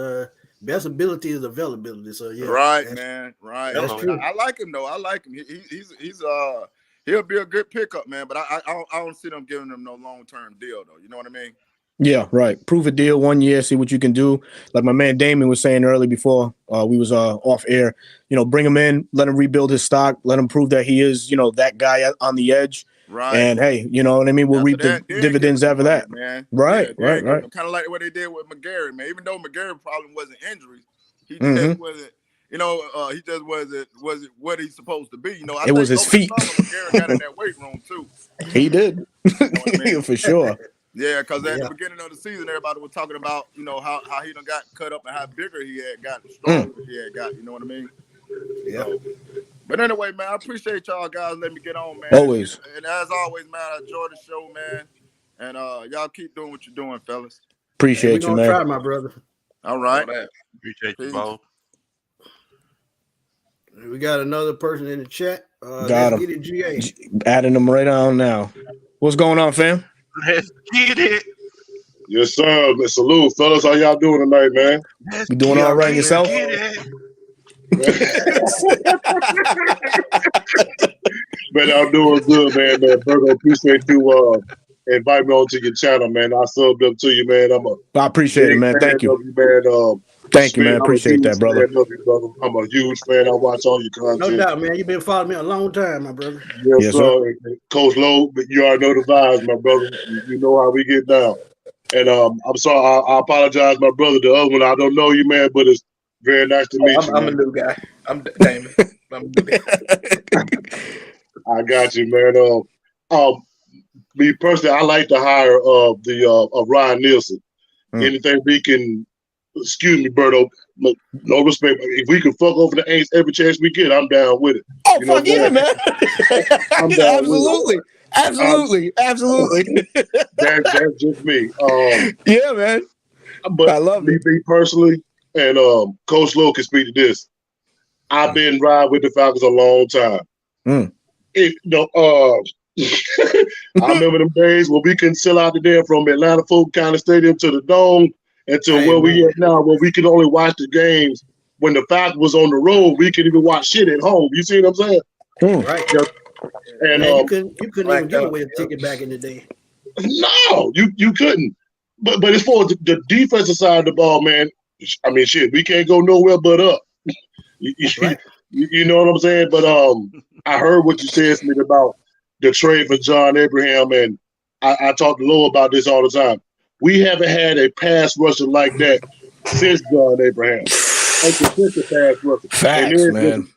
best ability is availability. So yeah. Right, man. Right. That's true. I like him though. I like him. He'll be a good pickup, man. But I don't see them giving him no long-term deal though. You know what I mean? Yeah, right. Prove a deal 1 year, see what you can do. Like my man Damon was saying early before we was off air, bring him in, let him rebuild his stock, let him prove that he is, that guy on the edge. Right. And hey, you know what I mean? We'll reap the dividends after that. Man. Right. Kind of like what they did with McGarry, man. Even though McGarry problem wasn't injuries, he just wasn't, he just wasn't what he's supposed to be. It was his feet. McGarry got in that weight room too. He did. For sure. Yeah, because at the beginning of the season, everybody was talking about, how he done got cut up and how bigger he had gotten, stronger he had got. You know what I mean? Yeah. So, but anyway, man, I appreciate y'all guys letting me get on, man. Always. And as always, man, I enjoy the show, man. And y'all keep doing what you're doing, fellas. Appreciate you, man. Try, my brother. All right. Appreciate you both. We got another person in the chat. Got him. Get it, GA. Adding them right on now. What's going on, fam? Let's get it. Yes, sir. Salute, fellas. How y'all doing tonight, man? You doing all right yourself? Man, I'm doing good, man. Virgo, appreciate you invite me onto your channel, man. I subbed up to you, man. I appreciate it, man. Thank you. Man. Thank you, man. Appreciate that, brother. I'm a huge fan. I watch all your content. No doubt, man. You've been following me a long time, my brother. Yes, sir. Coach Lowe, you already know the vibes, my brother. You know how we get down. And I'm sorry, I apologize, my brother. The other one, I don't know you, man, but it's very nice to meet you. I'm a new guy. I'm Damon. I got you, man. Me personally, I like the hire of Ryan Nielsen. Anything we can, excuse me, Berto, no respect. If we can fuck over the Aints every chance we get, I'm down with it. Oh, fuck yeah, man. Absolutely. Absolutely. That's just me. Yeah, man. But I love it. Me personally, and Coach Lowe can speak to this. I've been riding with the Falcons a long time. I remember them days when we couldn't sell out the damn from Atlanta Fulton County Stadium to the Dome and to where we at now, where we could only watch the games when the Falcons was on the road. We couldn't even watch shit at home. You see what I'm saying? Right. And you couldn't even give away a ticket back in the day. No, you couldn't. But as far as the defensive side of the ball, man, I mean, shit, we can't go nowhere but up. You know what I'm saying? But I heard what you said, Smith, about the trade for John Abraham, and I talk to Lowell about this all the time. We haven't had a pass rusher like that since John Abraham. Like a consistent pass rusher. Facts, man.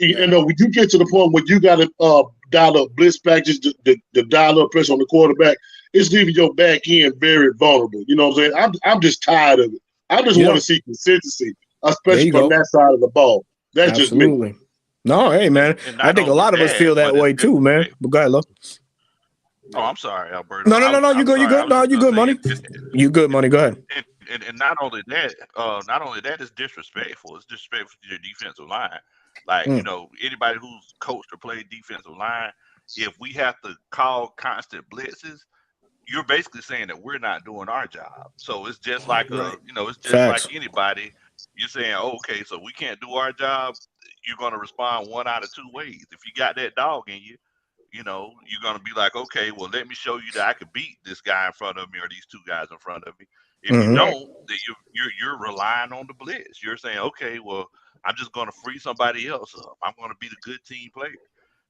You know, when you get to the point where you got to dial up blitz packages, the dial up pressure on the quarterback, it's leaving your back end very vulnerable. You know what I'm saying? I'm just tired of it. I just want to see consistency, especially from that side of the ball. That's just me. No, hey, man. I think a lot of us feel that way too, man. But go ahead, Lo. Oh, I'm sorry, Alberto. No, you good. You good? No, you good, money. You good, money. Go ahead. And not only that, it's disrespectful. It's disrespectful to your defensive line. Like, you know, anybody who's coached or played defensive line, if we have to call constant blitzes, you're basically saying that we're not doing our job. So it's just like it's just like anybody. You're saying, okay, so we can't do our job. You're going to respond one out of two ways. If you got that dog in you, you know, you're going to be like, okay, well, let me show you that I could beat this guy in front of me or these two guys in front of me. If you don't, then you're relying on the blitz. You're saying, okay, well, I'm just going to free somebody else up. I'm going to be the good team player.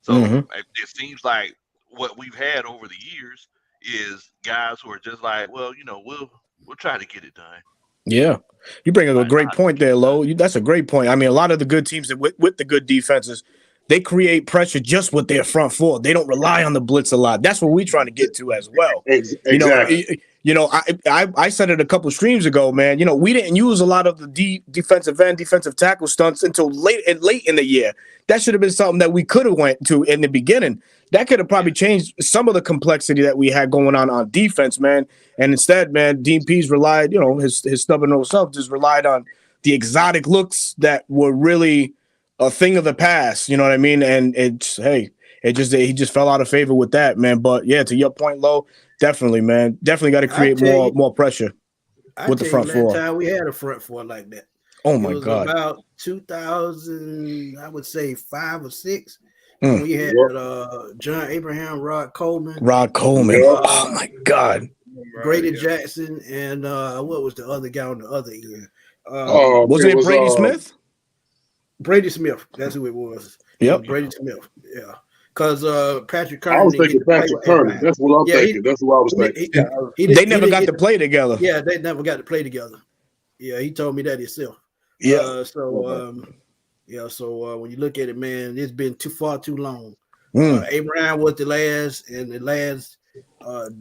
So it seems like what we've had over the years is guys who are just like, well, you know, we'll try to get it done. Yeah, you bring up a great point there, Lo. That's a great point. I mean, a lot of the good teams that with the good defenses, they create pressure just with their front four. They don't rely on the blitz a lot. That's what we're trying to get to as well. Exactly. You know, I said it a couple of streams ago, man. You know, we didn't use a lot of the defensive end, defensive tackle stunts until late in the year. That should have been something that we could have went to in the beginning. That could have probably changed some of the complexity that we had going on defense, man. And instead, man, Dean Pease relied, you know, his stubborn old self just relied on the exotic looks that were really a thing of the past. You know what I mean? And he just fell out of favor with that, man. But yeah, to your point, Lo, definitely, man, definitely got to create more pressure with the front four. Time we had a front four like that. Oh my God! About 2000, I would say 5 or 6. We had John Abraham, Rod Coleman. Oh my God! Brady Jackson and what was the other guy on the other end? Wasn't it Brady Smith? Brady Smith. That's who it was. Yep. Brady Smith. Yeah. Because Patrick Kerner. I was thinking Patrick Kerner. That's what I'm thinking. That's what I was thinking. They never got to play together. Yeah, they never got to play together. Yeah, he told me that himself. Yeah. So when you look at it, man, it's been too long. Abraham was the last, and the last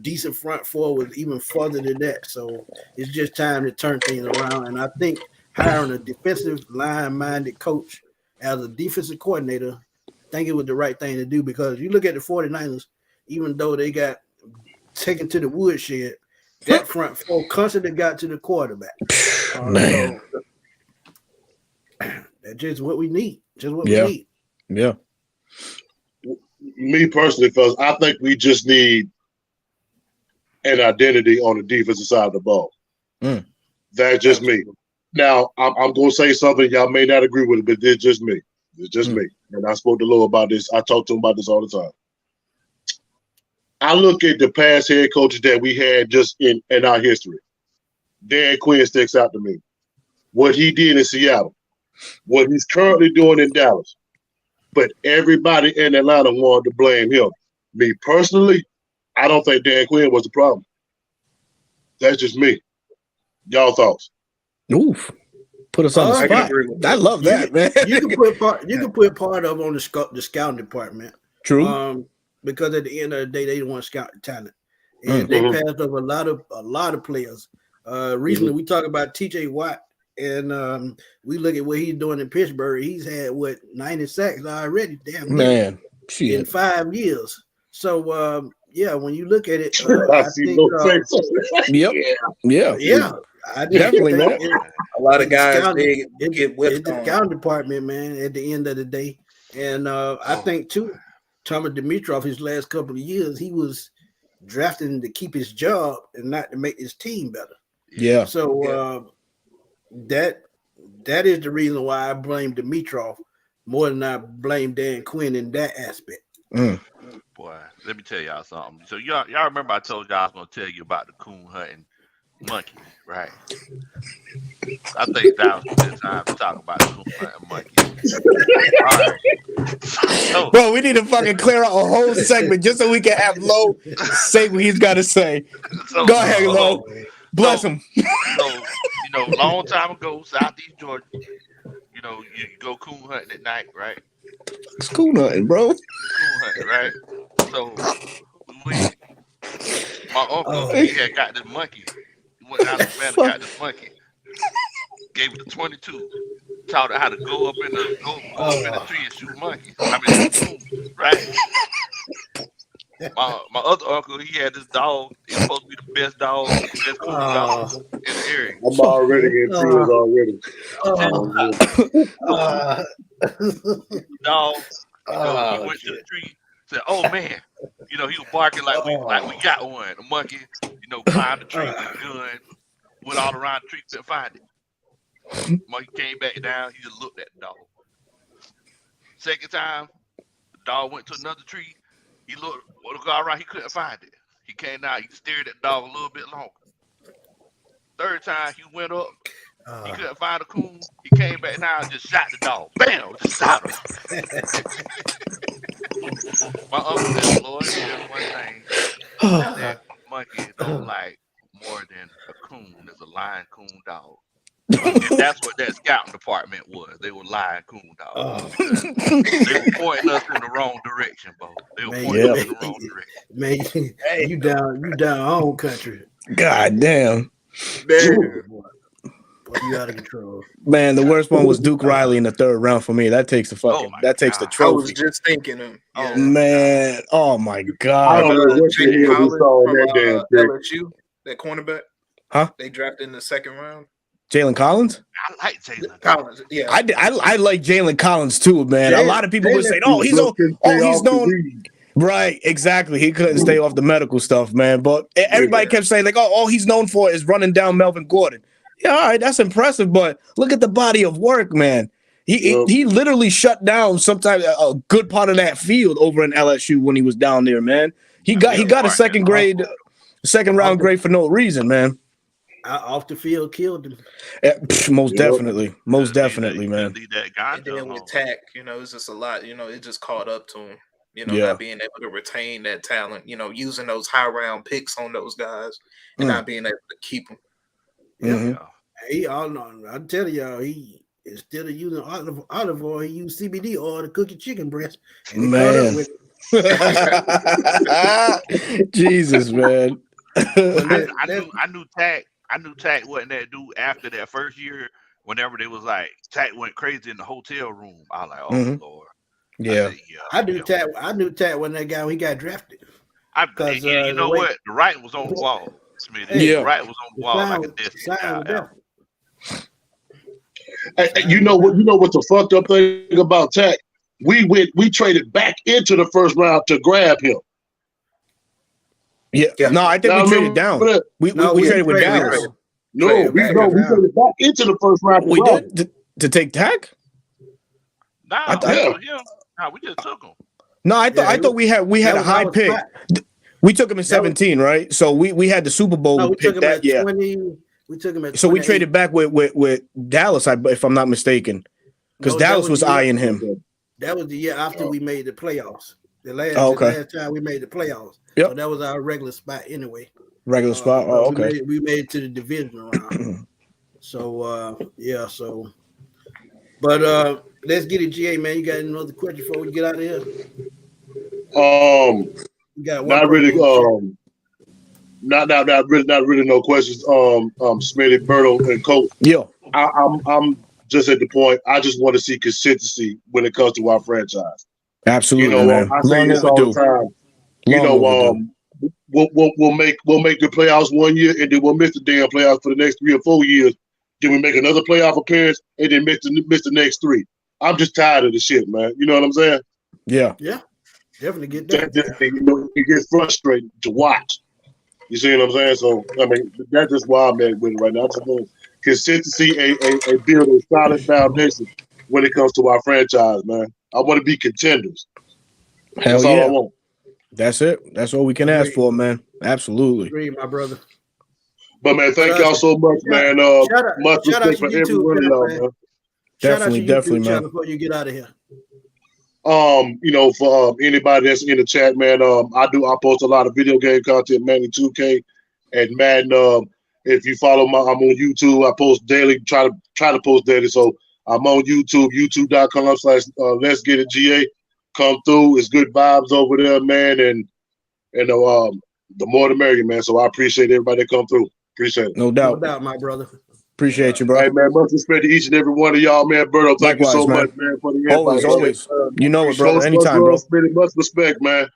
decent front four was even further than that. So it's just time to turn things around. And I think hiring a defensive line-minded coach as a defensive coordinator, I think it was the right thing to do, because you look at the 49ers, even though they got taken to the woodshed, that front four constantly got to the quarterback. Man. So, that's just what we need. Just what we need. Yeah. Me personally, fellas, I think we just need an identity on the defensive side of the ball. That's just me. Now, I'm going to say something. Y'all may not agree with it, but it's just me. It's just me. And I spoke to Lou about this. I talk to him about this all the time. I look at the past head coaches that we had just in our history. Dan Quinn sticks out to me. What he did in Seattle, what he's currently doing in Dallas. But everybody in Atlanta wanted to blame him. Me personally, I don't think Dan Quinn was the problem. That's just me. Y'all thoughts? Oof. Put us on the spot. I love that, man. You can put part of on the scouting department. True. Because at the end of the day, they don't want to scout the talent. And they passed over a lot of players. Recently, we talk about TJ Watt, and we look at what he's doing in Pittsburgh. He's had 90 sacks already. Damn man, in 5 years. So when you look at it, I see no face. Yeah. I definitely think a lot of guys they get whipped the scouting department, man. At the end of the day, and I think too, Thomas Dimitroff, his last couple of years, he was drafting to keep his job and not to make his team better. Yeah. So that is the reason why I blame Dimitroff more than I blame Dan Quinn in that aspect. Boy, let me tell y'all something. So y'all remember I told y'all I was gonna tell you about the coon hunting monkey, right? I think that was a good time to talk about the coon hunting monkey. All right. So, bro, we need to fucking clear out a whole segment just so we can have Lo say what he's got to say. So, go ahead, Lo. Bless him. So, long time ago, Southeast Georgia, you go coon hunting at night, right? It's coon hunting, bro. Coon hunting, right? So, my uncle, he had got this monkey. He went out of the man and got this monkey. Gave it a 22. Taught it how to go up in the tree and shoot monkeys. Coons, right? My other uncle, he had this dog. He was supposed to be the best dog, the best coon dog in the area. I'm already in tears already. Dog, he went to the tree. Said, "Oh man," he was barking like we got one. The monkey, climbed the tree with a gun, went all around the tree, couldn't find it. Monkey came back down. He just looked at the dog. Second time, the dog went to another tree. He looked all around. He couldn't find it. He came out. He stared at the dog a little bit longer. Third time, he went up. He couldn't find a coon. He came back down and just shot the dog. Bam! Just shot him. My uncle said, "Lord, there's one thing that monkey don't like more than a coon is a lion coon dog." And that's what that scouting department was. They were lion coon dogs. They were pointing us in the wrong direction, Bo. They were pointing us in the wrong direction. Man, you down home country. God damn. Man. Boy, you out of control. Man, the worst one was Duke Riley in the third round for me. That takes the the trophy. I was just thinking him. Oh man. Oh my God. I don't know what Jalen we saw in that damn Collins from LSU, that cornerback. Huh? They drafted in the second round. Jalen Collins? I like Jalen Collins. Yeah. I like Jalen Collins too, man. A lot of people would say, he's known. Right, exactly. He couldn't stay off the medical stuff, man. But everybody kept saying, like, all he's known for is running down Melvin Gordon. Yeah, all right, that's impressive, but look at the body of work, man. He literally shut down sometimes a good part of that field over in LSU when he was down there, man. He got a second round grade for no reason, man. Off the field killed him. Most definitely, man. And then with Tack, it's just a lot. It just caught up to him. Not being able to retain that talent. Using those high round picks on those guys and not being able to keep them. Mm-hmm. I'm telling y'all, he instead of using olive oil, he used CBD oil to cook your chicken breast. Man, Jesus, man. I knew Tack wasn't that dude after that first year. Whenever they was like Tack went crazy in the hotel room, I was like, oh Lord. Yeah. I knew Tack when that guy when he got drafted. Because you know what, the writing was on the wall. Smitty. Yeah, the writing was on the wall like a desk. You know what the fucked up thing about Tack? We traded back into the first round to grab him. Yeah. No, I think we traded down. We traded with Dallas. We traded back into the first round. We did to take Tack? We just took him. No, I thought we had a high pick. We took him in 17, right? So we had the Super Bowl pick that year. We took him at 28. So we traded back with Dallas, if I'm not mistaken, because Dallas was eyeing him. That was the year after we made the playoffs. The last time we made the playoffs. Yep. So that was our regular spot anyway. Regular spot. Oh, okay. We made it to the division round. But let's get it, GA, man. You got another question before we get out of here? Not really. Not really. No questions. Smitty, Berto, and Coach. Yeah. I'm just at the point. I just want to see consistency when it comes to our franchise. Absolutely, man. I say this all the time. We'll make the playoffs one year, and then we'll miss the damn playoffs for the next 3 or 4 years. Then we make another playoff appearance, and then miss the next 3. I'm just tired of the shit, man. You know what I'm saying? Yeah. Yeah. Definitely get that. It gets frustrating to watch. You see what I'm saying? So I mean, that's just why I'm at with it right now. I just want consistency and build a solid foundation when it comes to our franchise, man. I want to be contenders. Hell That's all I want. That's it. That's all we can ask for, man. Absolutely. Agree, my brother. But man, thank y'all so much, man. Much respect for every one of y'all, man. Definitely, man. Before you get out of here. For anybody that's in the chat, man, I post a lot of video game content, Madden 2K and Madden. If you follow I'm on YouTube. I post daily, try to post daily. So I'm on YouTube, youtube.com/Let's Get It GA. Come through. It's good vibes over there, man. And the more the merrier, man. So I appreciate everybody that come through. Appreciate it. No doubt. No doubt, my brother. Appreciate you, bro. Hey, man, much respect to each and every one of y'all, man. Berto, thank you so much, man, for the invite. Always. You know it, brother. Anytime, bro. Much respect, man.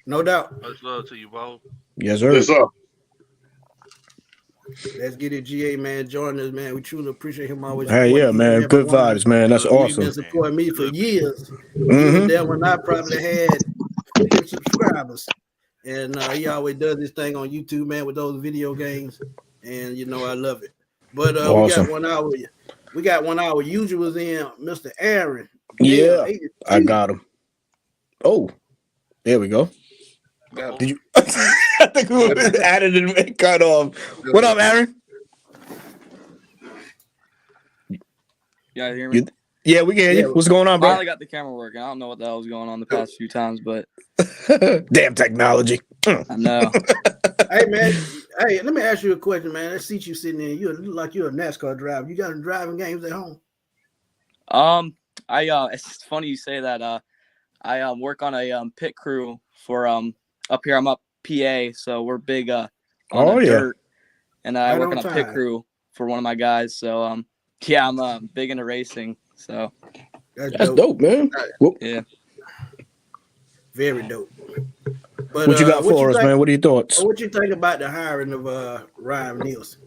No doubt. Much love to you, Bo. Yes, sir. Yes, sir. Let's Get It GA, man. Join us, man. We truly appreciate him always. Hey, yeah, man. Good vibes, man. That's awesome. He's been supporting me for years. Even then when I probably had 50 subscribers. And he always does this thing on YouTube, man, with those video games. And, I love it. But awesome. We got 1 hour. Usual was in Mr. Aaron. Yeah, I got him. Oh, there we go. Did you? I think we added and cut off. What up, Aaron? You guys hear me? Yeah, we can hear you. What's going on, bro? I finally got the camera working. I don't know what the hell was going on the past few times, but damn technology. I know. Hey, man. Hey, let me ask you a question, man. I see you sitting there. You look like you're a NASCAR driver. You got any driving games at home? It's funny you say that. I work on a pit crew for up here. I'm up PA, so we're big on the dirt, and I work on a pit crew for one of my guys. So I'm big into racing. So that's dope, man. Yeah, very dope. But, what you got for us, man? What are your thoughts? What you think about the hiring of Ryan Nielson?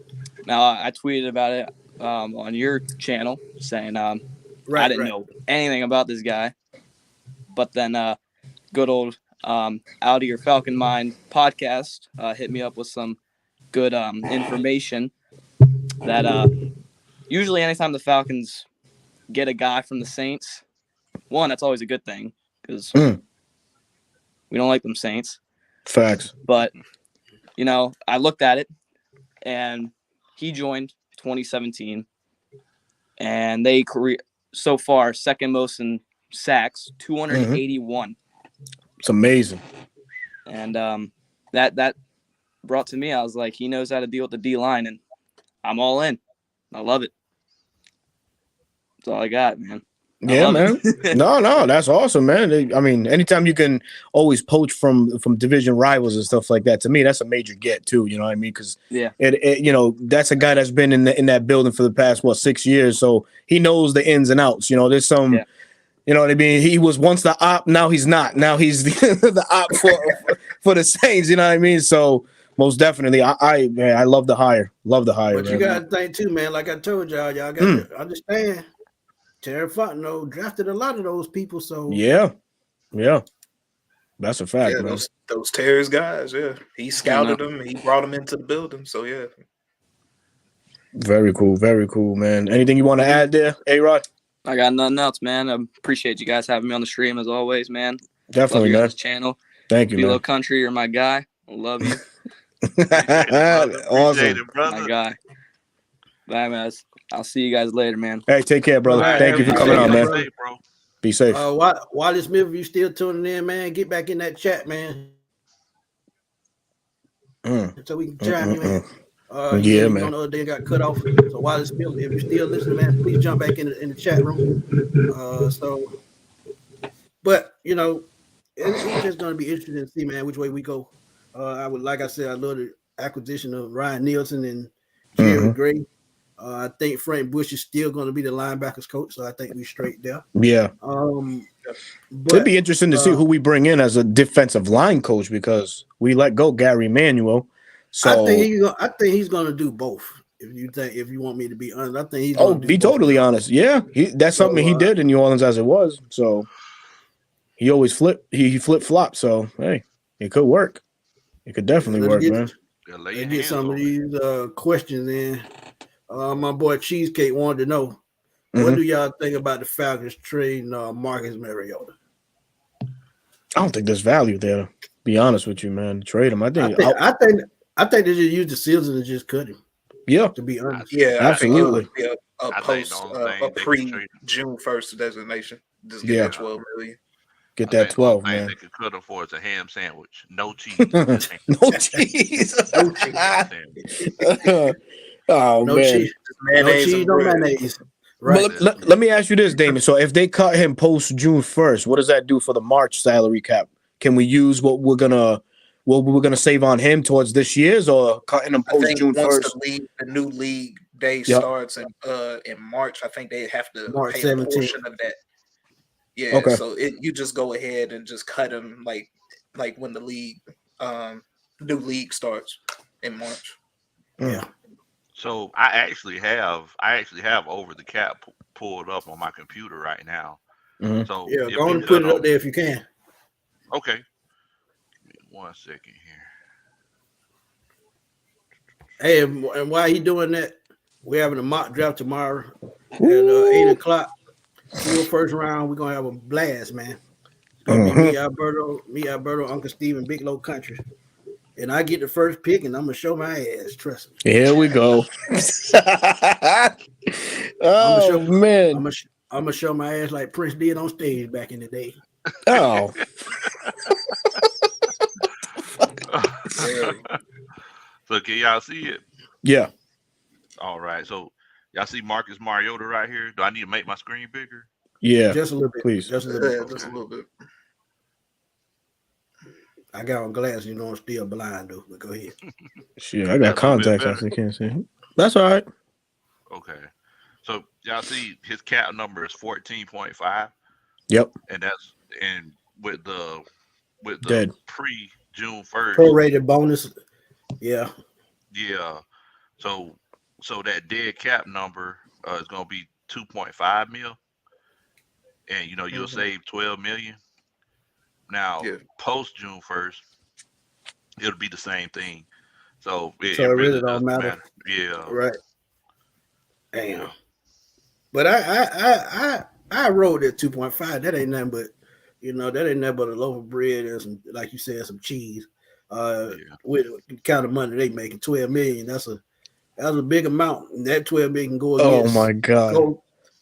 Now I tweeted about it on your channel, saying I didn't know anything about this guy, but then good old Out of Your Falcon Mind podcast hit me up with some good information that usually anytime the Falcons get a guy from the Saints, one, that's always a good thing because we don't like them Saints. Facts. But, I looked at it, and he joined 2017, and they so far second most in sacks, 281. It's amazing. And that brought to me, I was like, he knows how to deal with the D-line, and I'm all in. I love it. That's all I got, man. Yeah, man. No, that's awesome, man. I mean, anytime you can always poach from division rivals and stuff like that, to me, that's a major get too. You know what I mean? Because that's a guy that's been in that building for the past 6 years, so he knows the ins and outs. There's some. Yeah. You know what I mean? He was once the op, now he's not. Now he's the op for the Saints. You know what I mean? So most definitely, I love the hire. Love the hire. But you got to think too, man. Like I told y'all got to understand. Terry Fontenot drafted a lot of those people, so yeah, that's a fact. Yeah, those Terry's guys, yeah. He scouted them, he brought them into the building, so yeah. Very cool, man. Anything you want to add there, A-Rod? I got nothing else, man. I appreciate you guys having me on the stream as always, man. Definitely, love your channel. Thank you, man. Country, you're my guy. I love you. Awesome, my guy. Bye, man. I'll see you guys later, man. Hey, take care, brother. Right, thank you for coming on, man. Safe, bro. Be safe. Wally Smith, if you still tuning in, man, get back in that chat, man. So we can chime you in. Yeah, man. On the other day got cut off. So Wally Smith, if you're still listening, man, please jump back in the chat room. But it's just gonna be interesting to see, man, which way we go. I love the acquisition of Ryan Nielson and Jerry Gray. I think Frank Bush is still going to be the linebackers coach, so I think we're straight there. Yeah. It'd be interesting to see who we bring in as a defensive line coach because we let go Gary Manuel. So I think he's going to do both. If you want me to be honest, I think he's. Be totally honest. Yeah, that's something he did in New Orleans as it was. So. he always he flip flop. So hey, it could work. It could definitely work, man. Let's get some of these questions in. My boy Cheesecake wanted to know, what do y'all think about the Falcons trading Marcus Mariota? I don't think there's value there. Be honest with you, man. Trade him. I think they just use the season to just cut him. Yeah, to be honest. Yeah, absolutely. A pre-June 1st designation. Just get that 12 million. Get that 12, man. man. They could cut him for is a ham sandwich. No cheese. No cheese. No cheese. Oh, no man. Cheese. No cheese, no mayonnaise. Right. But let me ask you this, Damon. So if they cut him post June 1st, what does that do for the March salary cap? Can we use what we're gonna save on him towards this year's, or cutting him post June 1st? The new league day starts in March. I think they have to March pay 17th. a portion of that. Yeah, okay. So you just go ahead and just cut him like when the league new league starts in March. Yeah. So I actually have over the cap pulled up on my computer right now. Mm-hmm. So yeah, go and put it up there if you can. Okay. Give me 1 second here. Hey, and while he doing that, we're having a mock draft tomorrow at 8:00. Full first round. We're gonna have a blast, man. It's gonna be me, Alberto, Uncle Steve, and Big Low Country. And I get the first pick, and I'm gonna show my ass. Trust me. Here we go. Man, I'm gonna show my ass like Prince did on stage back in the day. Oh. So can y'all see it? Yeah. All right. So y'all see Marcus Mariota right here? Do I need to make my screen bigger? Yeah. Just a little bit. Please. Just a little bit. Just a little bit. I got on glasses, I'm still blind though. But go ahead. Shit, I got contacts. I can't see. That's all right. Okay. So y'all see his cap number is 14.5. Yep. And that's with the Dead. pre-June 1st prorated bonus. Yeah. Yeah. So that dead cap number is gonna be 2.5 mil. And you'll save 12 million. Now post June 1st, it'll be the same thing. So it really don't matter. Yeah. Right. Damn. But I wrote at 2.5. That ain't nothing but that ain't nothing but a loaf of bread and some, like you said, some cheese. With the kind of money they making, 12 million. That's a big amount. And that 12 million can go against. Oh my God.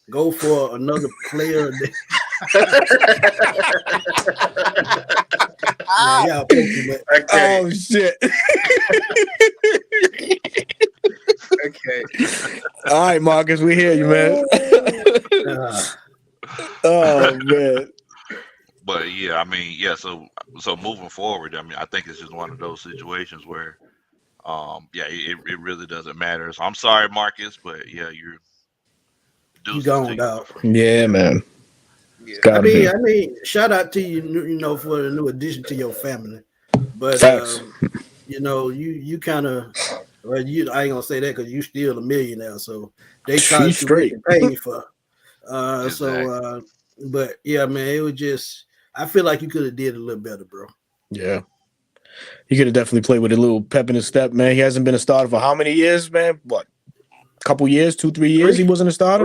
Go for another player. Oh shit. Okay. All right, Marcus, we hear you, man. Oh man. But yeah, I mean, yeah. So moving forward, I mean, I think it's just one of those situations where, it really doesn't matter. So I'm sorry, Marcus, but yeah, you're gone, dog. Yeah, man. I mean, shout out to you, for the new addition to your family. But you kind of, I ain't gonna say that because you still a millionaire, so they kind of straight pay for. Exactly. But yeah, man, it was just. I feel like you could have did a little better, bro. Yeah, he could have definitely played with a little pep in his step, man. He hasn't been a starter for how many years, man? What? Couple years, 2-3 years, he wasn't a starter.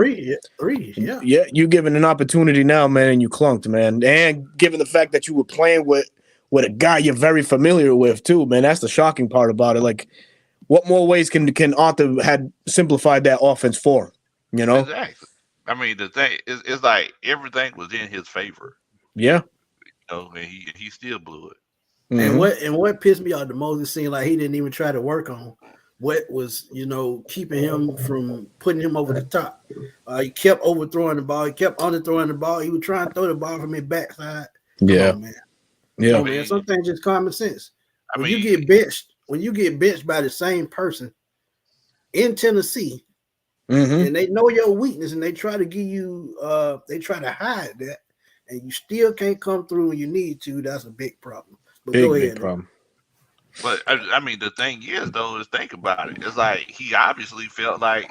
Three, yeah. Yeah, you given an opportunity now, man, and you clunked, man. And given the fact that you were playing with a guy you're very familiar with, too, man, that's the shocking part about it. Like, what more ways can Arthur had simplified that offense for him? Exactly. I mean, the thing is, it's like everything was in his favor. Yeah. And he still blew it. Mm-hmm. And what pissed me off the most, it seemed like he didn't even try to work on what was, keeping him from putting him over the top. He kept overthrowing the ball. He kept underthrowing the ball. He was trying to throw the ball from his backside. Yeah, man. Yeah, man. Sometimes just common sense. When you get benched by the same person in Tennessee, and they know your weakness, and they try to give you, they try to hide that, and you still can't come through when you need to. That's a big problem. But go ahead. Big problem. But I mean, the thing is, though, is think about it. It's like he obviously felt like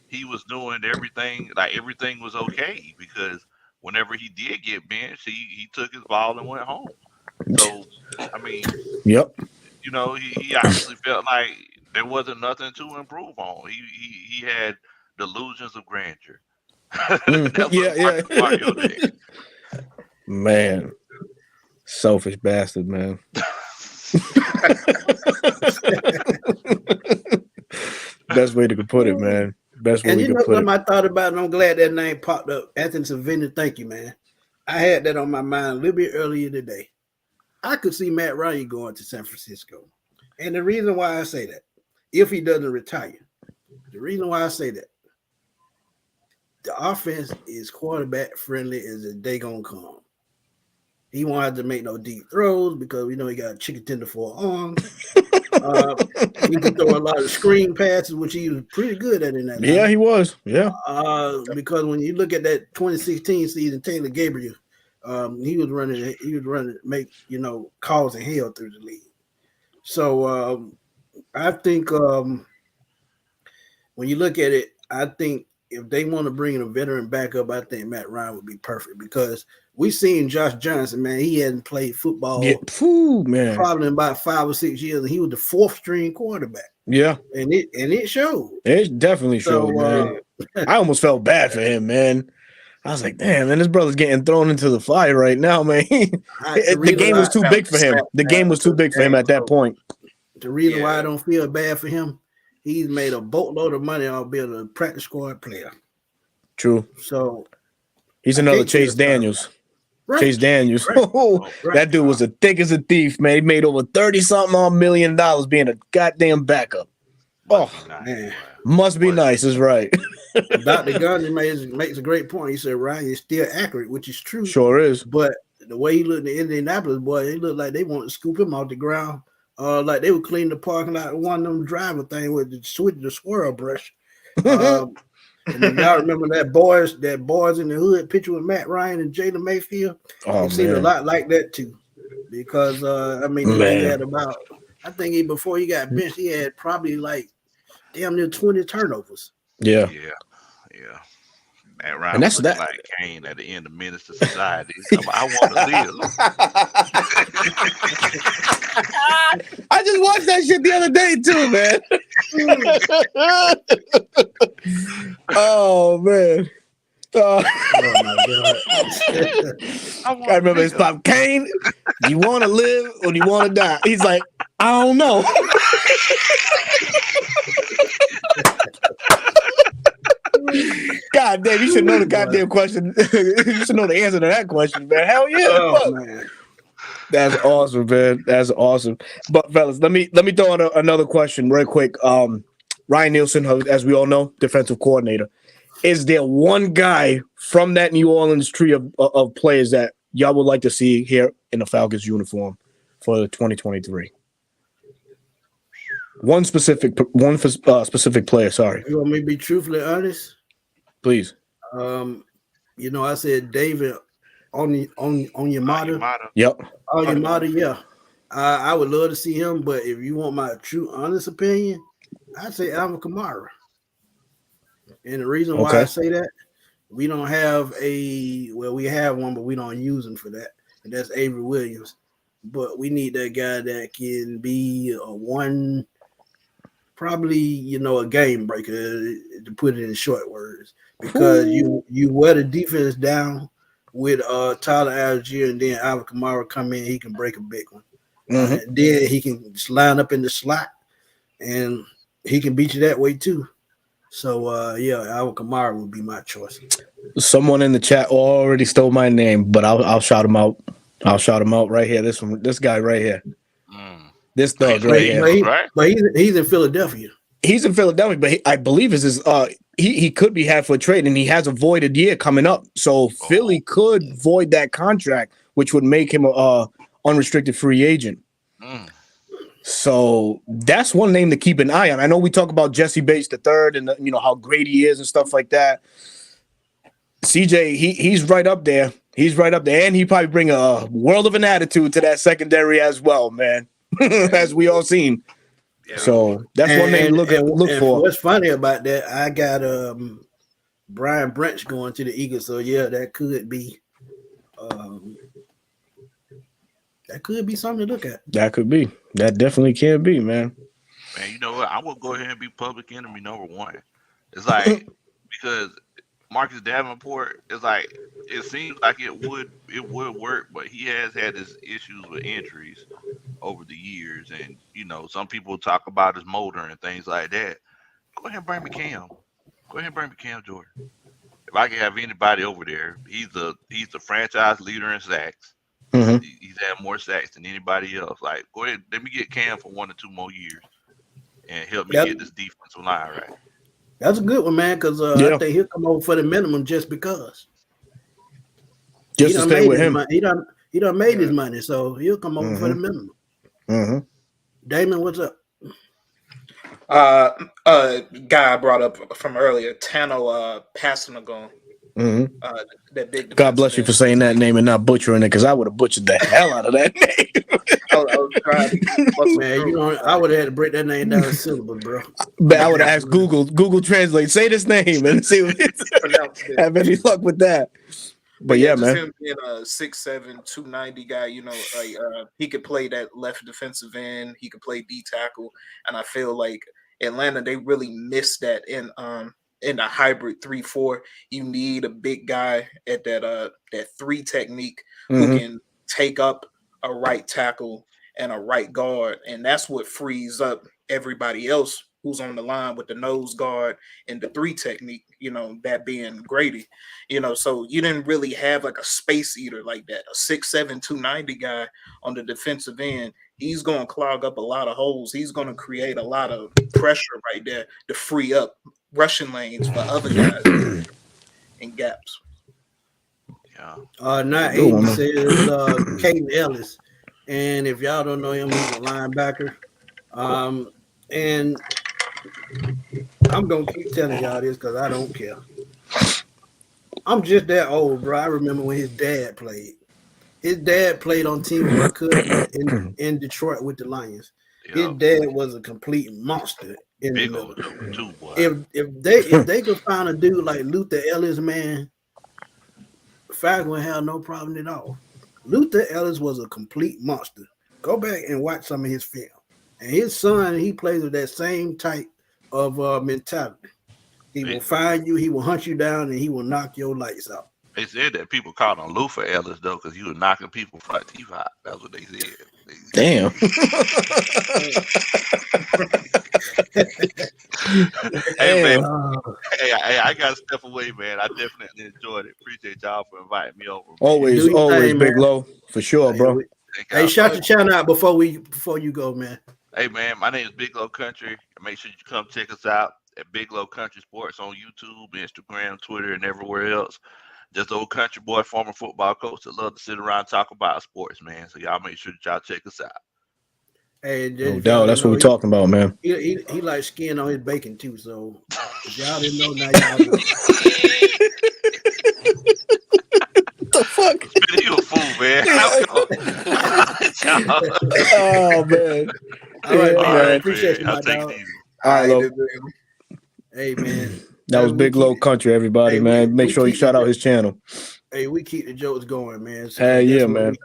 he was doing everything, like everything was okay, because whenever he did get benched, he took his ball and went home. So, I mean, yep. You know, he obviously felt like there wasn't nothing to improve on. He had delusions of grandeur. Yeah. Man, selfish bastard, man. Best way to put it, man. Best way and we you could know put it. I thought about, and I'm glad that name popped up. Anthony Savini, thank you, man. I had that on my mind a little bit earlier today. I could see Matt Ryan going to San Francisco. And the reason why I say that, if he doesn't retire, the reason why I say that, the offense is quarterback friendly as the day gonna come. He won't have to make no deep throws because we know he got a chicken tender for an arm. He can throw a lot of screen passes, which he was pretty good at in that. Yeah, he was. Yeah. Because when you look at that 2016 season, Taylor Gabriel, he was running, make calls and hell through the league. So I think when you look at it, I think if they want to bring in a veteran backup, I think Matt Ryan would be perfect because we seen Josh Johnson, man. He hadn't played football man. probably in about 5 or 6 years, and he was the 4th string quarterback. Yeah, and it showed. It definitely showed, man. I almost felt bad for him, man. I was like, damn, man, this brother's getting thrown into the fire right now, man. The game was too big for him. The game was too big for him at that point. The reason why I don't feel bad for him, he's made a boatload of money on being a practice squad player. True. So he's another Chase Daniels. Right. Chase Daniels. Right. That dude was as thick as a thief, man. He made over 30-something million being a goddamn backup. Man. Must be nice, is right. Dr. Gardner makes a great point. He said Ryan is still accurate, which is true. Sure is. But the way he looked in Indianapolis, boy, it looked like they wanted to scoop him off the ground. Like they would clean the parking lot with one of them driver thing with the squirrel brush. And y'all remember that boys in the hood picture with Matt Ryan and Jada Mayfield? It seemed a lot like that too. Because he had about, I think before he got benched, he had probably like damn near 20 turnovers. Yeah. Matt Ryan was like Kane at the end of Menace to Society. I want to live. I just watched that shit the other day too, man. Oh man. Oh my God. I remember his pop, Kane, you want to live or do you want to die? He's like, I don't know. God damn, you should know the goddamn question. You should know the answer to that question, man. Hell yeah. Man. That's awesome, man. That's awesome. But fellas, let me throw in another question real quick. Ryan Nielson, as we all know, defensive coordinator. Is there one guy from that New Orleans tree of players that y'all would like to see here in the Falcons uniform for 2023? One specific player. Sorry. You want me to be truthfully honest? Please. I said David on your motto. Yep. On your motto, yeah. I would love to see him, but if you want my true honest opinion, I'd say Alvin Kamara. And the reason why I say that, we don't have we have one, but we don't use him for that. And that's Avery Williams. But we need that guy that can be probably a game breaker, to put it in short words. Because you wear the defense down with Tyler Algier, and then Alvin Kamara come in, he can break a big one. Mm-hmm. And then he can just line up in the slot, and he can beat you that way too. So Alvin Kamara would be my choice. Someone in the chat already stole my name, but I'll shout him out. I'll shout him out right here. This guy right here. This thug right here. But he's in Philadelphia. He's in Philadelphia, but I believe he could be half for a trade, and he has a voided year coming up. So Philly could void that contract, which would make him a unrestricted free agent. So that's one name to keep an eye on. I know we talk about Jesse Bates III and how great he is and stuff like that. CJ, he's right up there. He's right up there, and he probably bring a world of an attitude to that secondary as well, man. As we all seen. So that's one name to look for. What's funny about that, I got Brian Branch going to the Eagles. So yeah, that could be something to look at. That could be. That definitely can be, man. Man, you know what? I will go ahead and be public enemy number one. It's like because Marcus Davenport is like it seems like it would work, but he has had his issues with injuries over the years, and you know some people talk about his motor and things like that. Go ahead and bring me Cam. Go ahead and bring me Cam Jordan. If I can have anybody over there, he's the franchise leader in sacks. Mm-hmm. He's had more sacks than anybody else. Like, go ahead, let me get Cam for 1 or 2 more years and help me get this defensive line right. That's a good one, man, because I think he'll come over for the minimum just because. Just to stay with him. He done made his money, so he'll come over for the minimum. Mm-hmm. Damon, what's up? Guy I brought up from earlier, Tano Pasanagon. Mm-hmm. That big. God bless you for saying that name and not butchering it, because I would have butchered the hell out of that name. I was trying to man, I would have had to break that name down in syllables, bro. But I would have asked Google Translate, say this name and see if it's have any luck with that. But yeah, man. Him being a 6'7", 290 guy, you know, like he could play that left defensive end, he could play D tackle, and I feel like Atlanta, they really missed that in the hybrid 3-4. You need a big guy at that 3 technique who can take up a right tackle and a right guard, and that's what frees up everybody else who's on the line with the nose guard and the 3 technique, you know, that being Grady, you know, so you didn't really have like a space eater like that, a 6'7", 290 guy on the defensive end. He's going to clog up a lot of holes. He's going to create a lot of pressure right there to free up rushing lanes for other guys and gaps. Yeah. Not Aiden says Caden Ellis. And if y'all don't know him, he's a linebacker. And I'm going to keep telling y'all this because I don't care. I'm just that old, bro. I remember when his dad played. His dad played on Team Raccoon in Detroit with the Lions. Yep. His dad was a complete monster in the middle. If they could find a dude like Luther Ellis, man, Falcons would have no problem at all. Luther Ellis was a complete monster. Go back and watch some of his film. And his son, he plays with that same type of mentality. He will find you, he will hunt you down, and he will knock your lights out. They said that people called him Luther Ellis, though, because he was knocking people front teeth out. That's what they said. Damn. Hey, man. Hey, I got to step away, man. I definitely enjoyed it. Appreciate y'all for inviting me over. Always, Big man. Low. For sure, bro. Hey, shout your channel out before you go, man. Hey, man, my name is Big Low Country. Make sure you come check us out at Big Low Country Sports on YouTube, Instagram, Twitter, and everywhere else. Just old country boy, former football coach that love to sit around and talk about sports, man. So y'all make sure that y'all check us out. Hey, no doubt, that's what we're talking about, man. He likes skin on his bacon too. So if y'all didn't know, now y'all know. What the fuck? You a fool, man. Oh man. All right, man. Appreciate you, my dog. All right, Low. Hey, man. That was Big Low Country, everybody, man. Make sure you shout out his channel. Hey, we keep the jokes going, man. So hey, yeah, man.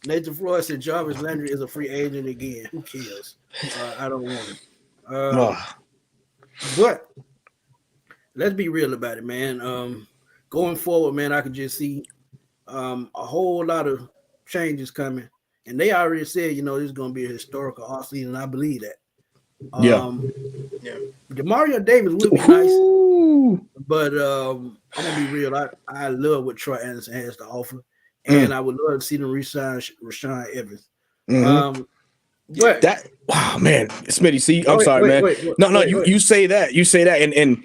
Nathan Flores said Jarvis Landry is a free agent again. Who cares? I don't want him. But let's be real about it, man. Going forward, man, I could just see a whole lot of changes coming. And they already said, you know, this is going to be a historical offseason. I believe that. Demario Davis would be nice, but I'm gonna be real. I love what Troy Anderson has to offer, and I would love to see them re-sign Rashawn Evans. But that man, Smitty. See, I'm sorry, man. You say that, and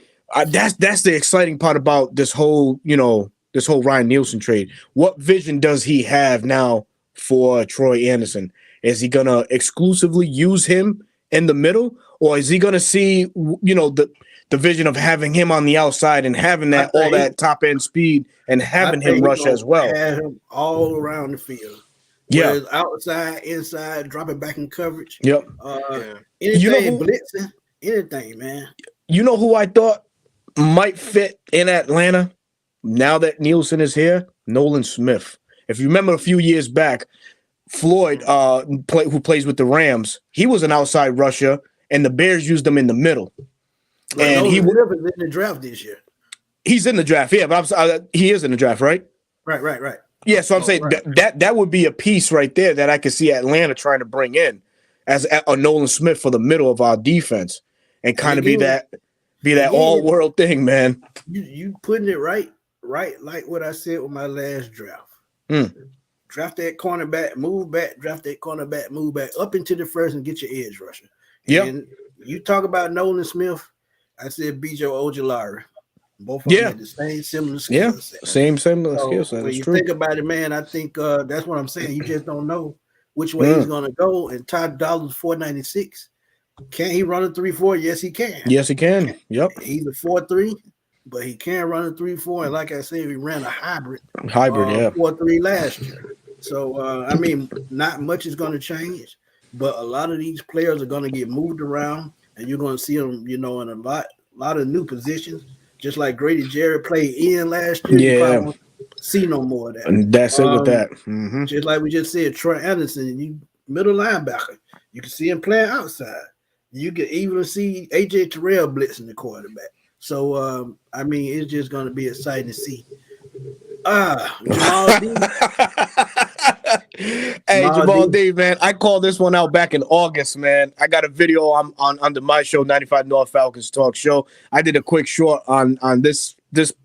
that's the exciting part about this whole, this whole Ryan Nielsen trade. What vision does he have now for Troy Anderson? Is he gonna exclusively use him in the middle, or is he going to see, the vision of having him on the outside and having that all that top end speed and having him rush as well? Have him all around the field. Yeah, outside, inside, dropping back in coverage. Yep. Anything blitzing, anything, man. You know who I thought might fit in Atlanta now that Nielsen is here? Nolan Smith. If you remember a few years back, Floyd, who plays with the Rams, he was an outside rusher, and the Bears used him in the middle. Like and Nolan Smith is in the draft this year. He's in the draft, yeah, but he is in the draft, right? Right. Yeah, so I'm saying that would be a piece right there that I could see Atlanta trying to bring in as a Nolan Smith for the middle of our defense and kind of be that all world thing, man. You putting it right, like what I said with my last draft. Draft that cornerback, move back, draft that cornerback, move back up into the first and get your edge rusher. And you talk about Nolan Smith, I said B.J. Ojulari. Both of them had the same similar skill set. Same similar skill set. When you think about it, man, I think that's what I'm saying. You just don't know which way he's going to go. And Todd Dollar's 496. Can he run a 3-4? Yes, he can. Yes, he can. Yep. He's a 4-3, but he can run a 3-4. And like I said, we ran a hybrid. 4-3 last year. So, I mean, not much is going to change, but a lot of these players are going to get moved around, and you're going to see them, in a lot of new positions. Just like Grady Jarrett played in last year, you probably won't see no more of that. And that's it with that. Just like we just said, Troy Anderson, you middle linebacker, you can see him playing outside. You can even see AJ Terrell blitzing the quarterback. So, I mean, it's just going to be exciting to see. Jamal D. Jamal D, man. I called this one out back in August, man. I got a video on under my show, 95 North Falcons Talk Show. I did a quick short on this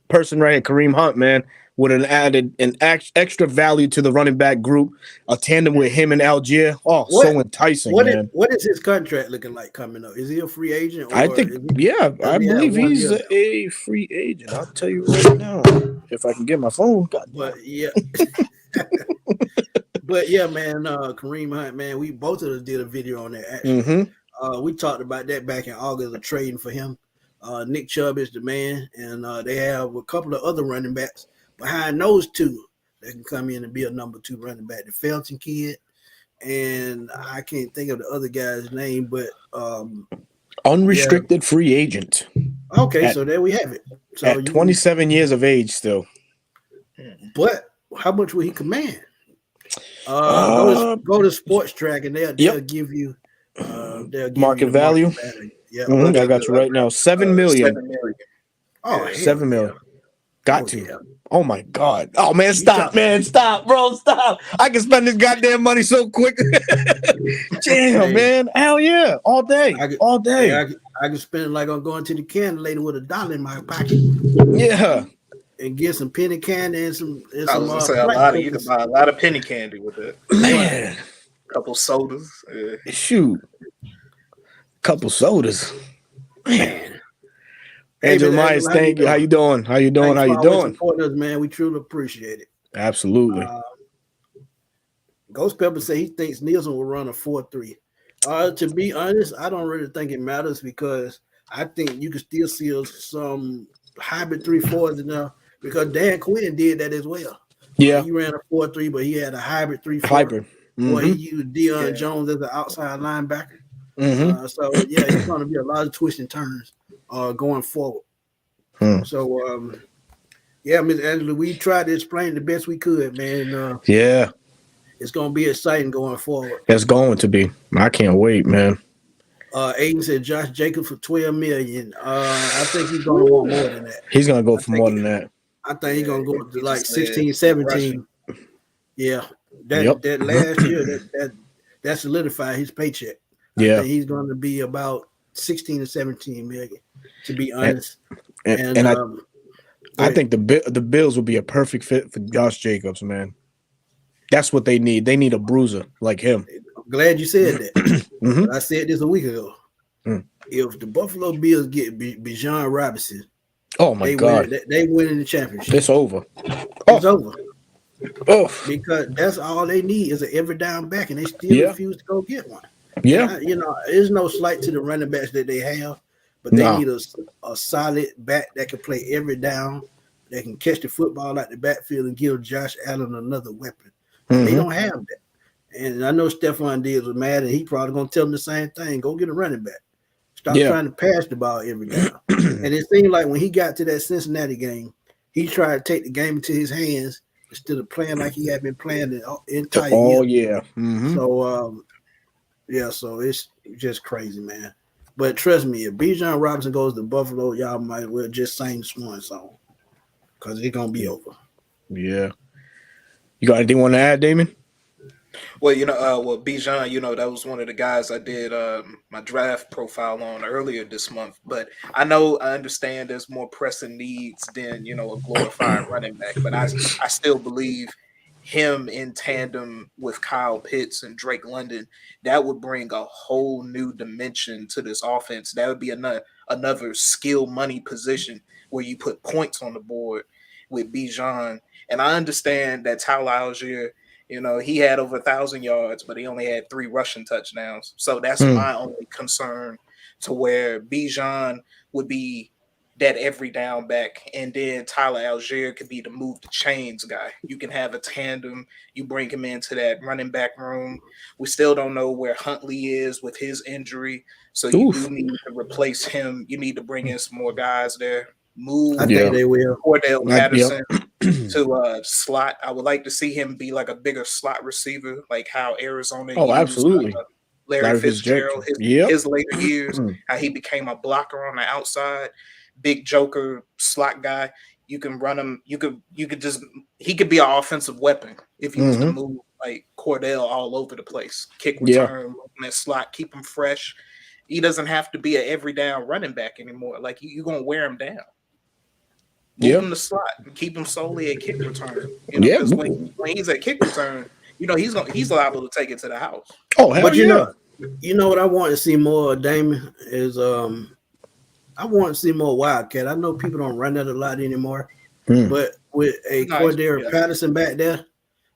person right here, Kareem Hunt, man, would have added an extra value to the running back group, a tandem with him and Algier. So enticing, man. What is his contract looking like coming up? Is he a free agent? I think, I believe he's a free agent. I'll tell you right now, if I can get my phone. But yeah. But yeah, man, Kareem Hunt, man, we both of us did a video on that actually. We talked about that back in August of trading for him. Nick Chubb is the man, and they have a couple of other running backs behind those two that can come in and be a number 2 running back. The Felton kid, and I can't think of the other guy's name, but unrestricted free agent. Okay, so there we have it. So at 27 years of age still. But how much will he command? Go to Sports Track and they'll give you market value. Yeah, I got you right now. $7 million. $7 million. Oh, $7 million. Got to. Yeah. Oh my God. Oh man, stop, man. Stop, bro. Stop. I can spend this goddamn money so quick. Damn, man. Hell yeah. All day. All day. I can spend it like I'm going to the candy lady with $1 in my pocket. Yeah. And get some penny candy and some. You can buy a lot of penny candy with it. Man. A couple sodas. Shoot. Couple sodas. Man. Angela Myers, thank you. How you doing? How you doing? Supporting us, man. We truly appreciate it. Absolutely. Ghost Pepper say he thinks Nielsen will run a 4-3. To be honest, I don't really think it matters because I think you can still see some hybrid 3-4s in there because Dan Quinn did that as well. Yeah. He ran a 4-3, but he had a hybrid 3-4. Hybrid. Where he used Deion Jones as an outside linebacker. So, yeah, it's going to be a lot of twists and turns going forward. So, yeah, Ms. Angela, we tried to explain the best we could, man. It's going to be exciting going forward. It's going to be. I can't wait, man. Aiden said Josh Jacobs for $12 million. I think he's going to want more than that. He's going to go for more than that. I think he's going to go to like 16, 17. Yeah. That last year, that solidified his paycheck. I think he's going to be about 16 to 17 million, to be honest. And I think the Bills will be a perfect fit for Josh Jacobs, man. That's what they need. They need a bruiser like him. I'm glad you said that. I said this a week ago. If the Buffalo Bills get Bijan Robinson, oh my God, they win in the championship. It's over. It's over. Oh, because that's all they need is an every down back, and they still refuse to go get one. Yeah, there's no slight to the running backs that they have, but they need a solid back that can play every down, that can catch the football out the backfield and give Josh Allen another weapon. They don't have that. And I know Stephon Diggs was mad, and he probably going to tell them the same thing. Go get a running back. Stop trying to pass the ball every down. And it seemed like when he got to that Cincinnati game, he tried to take the game into his hands instead of playing like he had been playing the entire year. Mm-hmm. So, so it's just crazy, man. But trust me, if Bijan Robinson goes to Buffalo, y'all might well just sing the swan song because it's going to be over. Yeah. You got anything you want to add, Damon? Well, Bijan, that was one of the guys I did my draft profile on earlier this month. But I understand there's more pressing needs than, a glorified running back. But I still believe him in tandem with Kyle Pitts and Drake London, that would bring a whole new dimension to this offense. That would be another skill money position where you put points on the board with Bijan. And I understand that Tyler Algier, he had over 1,000 yards, but he only had 3 rushing touchdowns. So that's my only concern, to where Bijan would be that every down back, and then Tyler Algier could be the move the chains guy. You can have a tandem. You bring him into that running back room. We still don't know where Huntley is with his injury, so you do need to replace him. You need to bring in some more guys there. I think they will. Cordell Patterson to slot. I would like to see him be like a bigger slot receiver, like how Arizona used, absolutely. Larry Fitzgerald, his later years, how he became a blocker on the outside, big joker slot guy. You can run him. He could be an offensive weapon if he was to move like Cordell all over the place, kick return, in that slot, keep him fresh. He doesn't have to be an every down running back anymore. Like you're gonna wear him down. Move him to slot and keep him solely at kick return. Because when he's at kick return, he's liable to take it to the house. Oh, hell but you know what I want to see more of, Damon, is I want to see more Wildcat. I know people don't run that a lot anymore, but with a Cordell Patterson back there,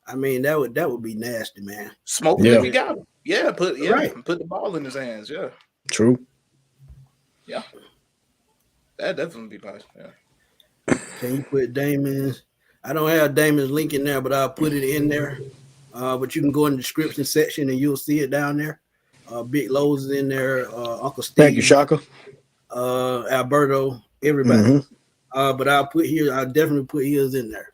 I mean that would be nasty, man. Smoke him if you got him. Yeah, put the ball in his hands. Yeah, true. Yeah, that definitely be nice. Yeah. Can you put Damon's? I don't have Damon's link in there, but I'll put it in there. But you can go in the description section and you'll see it down there. Big Lowe's is in there. Uncle Steve. Thank you, Shaka. Alberto, everybody. But I'll definitely put his in there.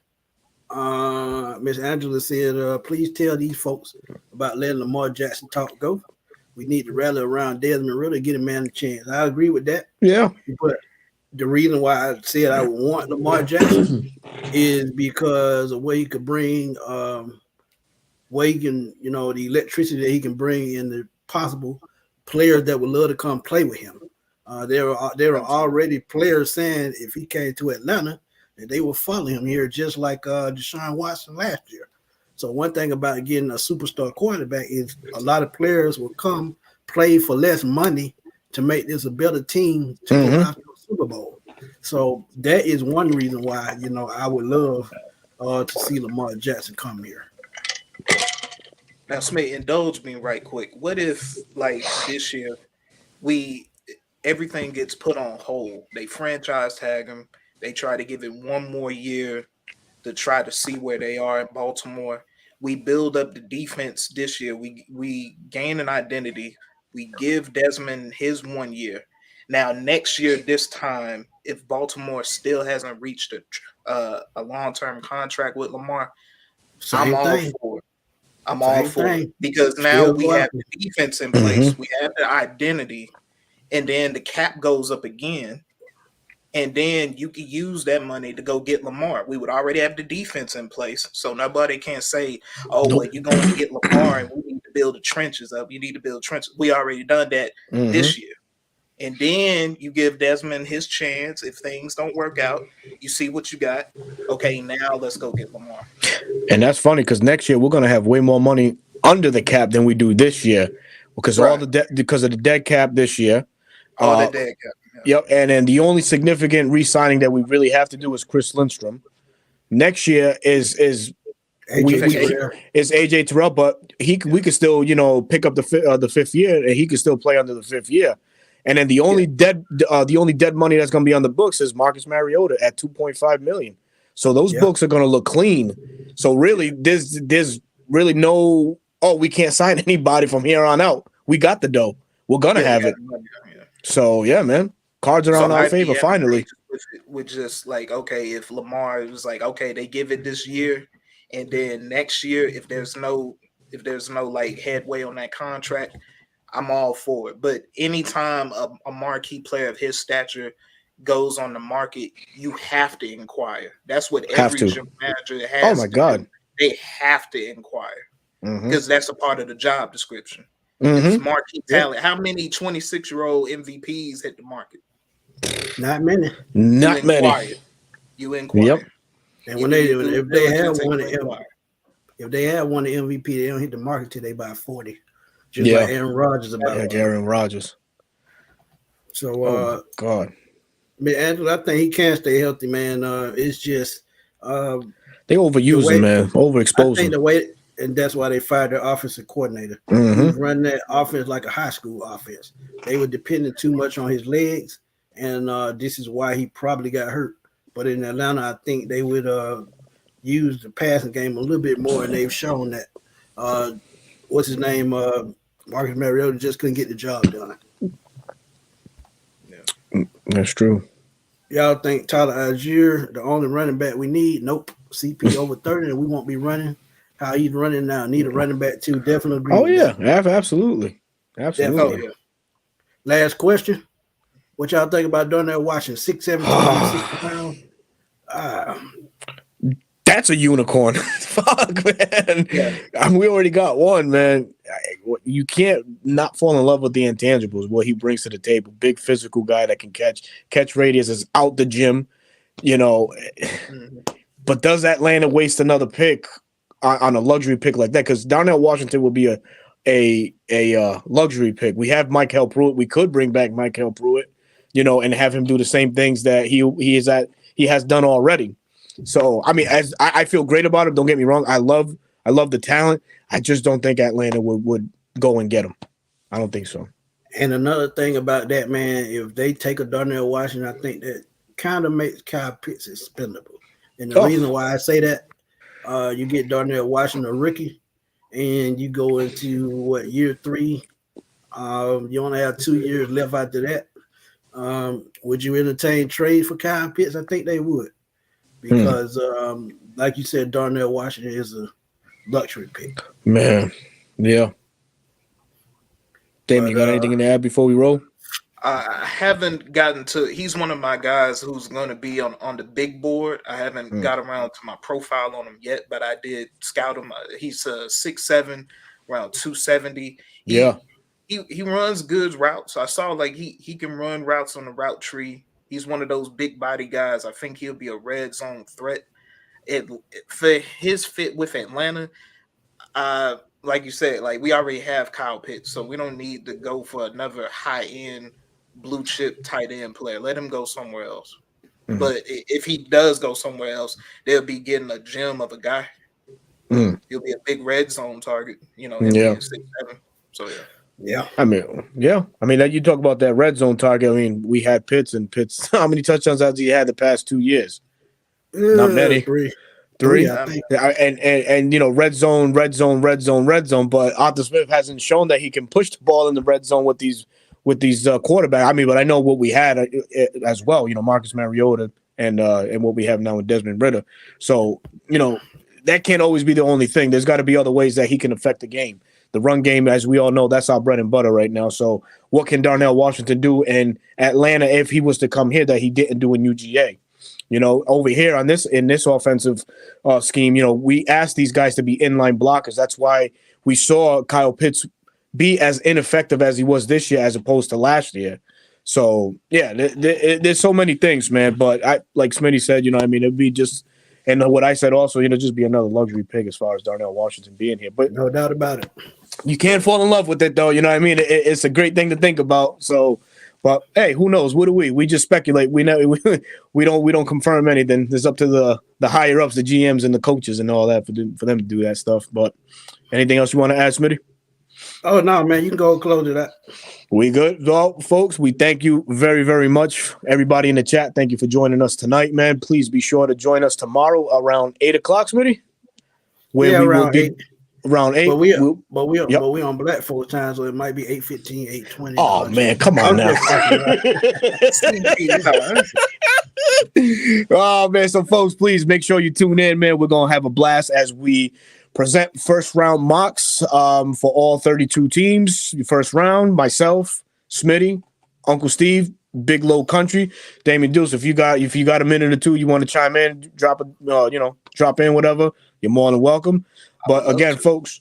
Miss Angela said, please tell these folks about letting Lamar Jackson talk go. We need to rally around Desmond Ritter, get a man a chance. I agree with that. Yeah. But the reason why I said I would want Lamar Jackson is because of what he could bring, where he can, the electricity that he can bring in the possible players that would love to come play with him. There are already players saying if he came to Atlanta, that they will follow him here, just like Deshaun Watson last year. So one thing about getting a superstar quarterback is a lot of players will come play for less money to make this a better team to go after the Super Bowl. So that is one reason why, I would love to see Lamar Jackson come here. Now, Smith, indulge me right quick. What if, like, this year, everything gets put on hold? They franchise tag him. They try to give it one more year to try to see where they are in Baltimore. We build up the defense this year. We gain an identity. We give Desmond his 1 year. Now, next year, this time, if Baltimore still hasn't reached a long-term contract with Lamar, I'm all for it. I'm all for it. Because now we have the defense in place. We have the identity. And then the cap goes up again. And then you can use that money to go get Lamar. We would already have the defense in place. So nobody can say, well, you're going to get Lamar and we need to build the trenches up. You need to build trenches. We already done that this year. And then you give Desmond his chance. If things don't work out, you see what you got. Okay, now let's go get Lamar. And that's funny because next year we're going to have way more money under the cap than we do this year because because of the dead cap this year. All the dead cap. Yep, and then the only significant re-signing that we really have to do is Chris Lindstrom. Next year is AJ Terrell, but we could still pick up the fifth year, and he could still play under the 5th year. And then the only dead money that's going to be on the books is Marcus Mariota at $2.5 million. So those books are going to look clean. So really, there's really no we can't sign anybody from here on out. We got the dough. We're gonna have it. So yeah, man, cards are on our favor finally. With just like, okay, if Lamar was like, okay, they give it this year, and then next year, if there's no like headway on that contract, I'm all for it. But anytime a marquee player of his stature goes on the market, you have to inquire. That's what every gym manager has. Oh my God, they have to inquire because that's a part of the job description. Mm-hmm. It's marquee talent. How many 26-year-old MVPs hit the market? Not many. Not many. You inquire. Yep. And when if they have won the MVP, they don't hit the market till they buy 40. Just like Aaron Rodgers about. Like Aaron Rodgers. So God. Angela, I think he can stay healthy, man. It's just they overuse him, man. Overexpose him. The way, and that's why they fired their offensive coordinator. He was running that offense like a high school offense. They were depending too much on his legs, and this is why he probably got hurt. But in Atlanta, I think they would use the passing game a little bit more, and they've shown that. What's his name? Marcus Mariota just couldn't get the job done. Yeah. That's true. Y'all think Tyler Algier, the only running back we need? Nope. CP over 30, and we won't be running. How he's running now? Need a running back too. Definitely agree. Oh yeah, absolutely. Definitely. Last question. What y'all think about Darnell Washington? 6'7", 60 pounds. That's a unicorn. Fuck, man. Yeah. We already got one, man. You can't not fall in love with the intangibles, what he brings to the table. Big physical guy that can catch radius is out the gym, you know. But does Atlanta waste another pick on a luxury pick like that? Because Darnell Washington will be a luxury pick. We have Michael Pruitt. We could bring back Michael Pruitt, you know, and have him do the same things that he has done already. So I mean, as I feel great about him. Don't get me wrong. I love the talent. I just don't think Atlanta would go and get him. I don't think so. And another thing about that, man, if they take a Darnell Washington, I think that kind of makes Kyle Pitts expendable. And the reason why I say that, you get Darnell Washington, a rookie, and you go into year 3. You only have 2 years left after that. Would you entertain trade for Kyle Pitts? I think they would. Because, like you said, Darnell Washington is a luxury pick. Man, yeah. Damn, you got anything to add before we roll? I haven't gotten to. He's one of my guys who's going to be on the big board. I haven't got around to my profile on him yet, but I did scout him. He's 6'7", around 270. He runs good routes. I saw like he can run routes on the route tree. He's one of those big body guys. I think he'll be a red zone threat. For his fit with Atlanta, like you said, like we already have Kyle Pitts, so we don't need to go for another high end blue chip tight end player. Let him go somewhere else. But if he does go somewhere else, they'll be getting a gem of a guy. He'll be a big red zone target. You know, him being 6'7". So yeah. I mean, you talk about that red zone target. I mean, we had Pitts. How many touchdowns has he had the past 2 years? Not many. Three. I think. And you know, red zone. But Arthur Smith hasn't shown that he can push the ball in the red zone with these quarterbacks. I mean, but I know what we had as well. You know, Marcus Mariota and what we have now with Desmond Ridder. So you know, that can't always be the only thing. There's got to be other ways that he can affect the game. The run game, as we all know, that's our bread and butter right now. So what can Darnell Washington do in Atlanta if he was to come here that he didn't do in UGA? You know, over here in this offensive scheme, you know, we asked these guys to be inline blockers. That's why we saw Kyle Pitts be as ineffective as he was this year as opposed to last year. So, yeah, there's so many things, man. But like Smitty said, you know, I mean, it'd be just – and what I said also, you know, just be another luxury pick as far as Darnell Washington being here. But no doubt about it. You can't fall in love with it, though. You know what I mean? It's a great thing to think about. So, but hey, who knows? What do we? We just speculate. We know we don't confirm anything. It's up to the higher ups, the GMs and the coaches and all that for them to do that stuff. But anything else you want to add, Smitty? Oh no, man, you can go close it up. We good, well, folks. We thank you very, very much, everybody in the chat. Thank you for joining us tonight, man. Please be sure to join us tomorrow around 8 o'clock, Smitty. Around 8. Round 8. But we on Black Folks time, so it might be 8:15, 8:20. Oh man, come on now. Oh man, so folks, please make sure you tune in, man. We're gonna have a blast as we present first round mocks for all 32 teams. The first round, myself, Smitty, Uncle Steve, Big Low Country, Damien Deuce. If you got a minute or two, you want to chime in, drop in, whatever. You're more than welcome. But again, folks,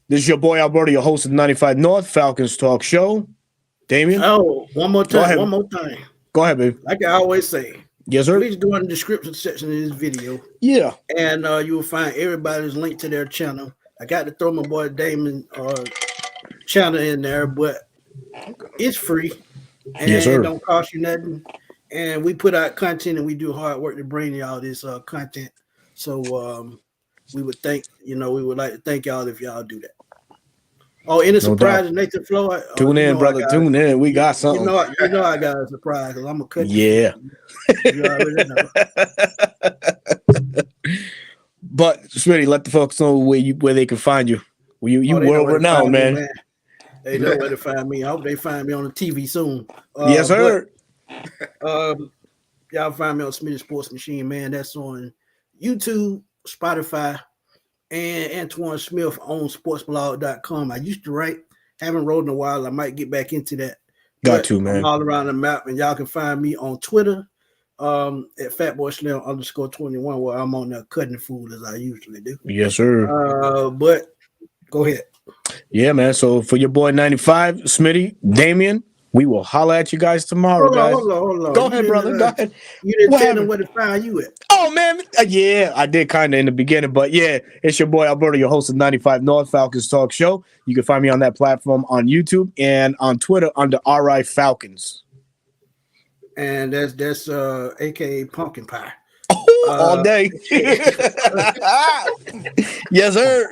this is your boy Alberto, your host of 95 North Falcons Talk Show. Damien. Oh, one more time. Go ahead, baby. Like I always say. Yes, sir. Please go in the description section of this video. Yeah. And you will find everybody's link to their channel. I got to throw my boy Damon channel in there, but it's free. And yes, sir. It don't cost you nothing. And we put out content and we do hard work to bring y'all this content. So we would like to thank y'all if y'all do that. Oh, any surprise, Nathan Floyd? Tune in, brother. Tune in. We got something. You know I got a surprise because I'm a cut. Yeah. You already know. But Smitty, let the folks know where they can find you. You world renowned, man. They know where to find me. I hope they find me on the TV soon. Yes, sir. Y'all find me on Smitty Sports Machine, man. That's on YouTube, Spotify, and Antoine Smith on sportsblog.com. I used to write, haven't wrote in a while. I might get back into that. Got to, man. I'm all around the map, and y'all can find me on Twitter at FatBoySlim_21, where I'm on there cutting food as I usually do. Yes, sir. But go ahead. Yeah, man. So for your boy 95, Smitty, Damien, we will holler at you guys tomorrow, guys. Hold on. Go ahead, brother. Go ahead. You didn't tell them where to find you at. Oh, man. Yeah, I did kind of in the beginning, but yeah, it's your boy Alberto, your host of 95 North Falcons Talk Show. You can find me on that platform on YouTube and on Twitter under RI Falcons. And that's AKA Pumpkin Pie. All day. Yes, sir.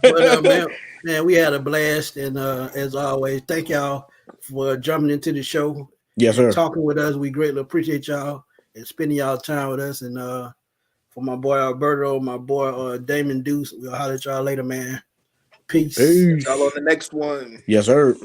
But man, we had a blast, and as always, thank y'all for jumping into the show. Yes, sir. Talking with us, we greatly appreciate y'all and spending y'all time with us. And for my boy Alberto, my boy Damon Deuce, we'll holler at y'all later, man. Peace. Y'all on the next one. Yes, sir.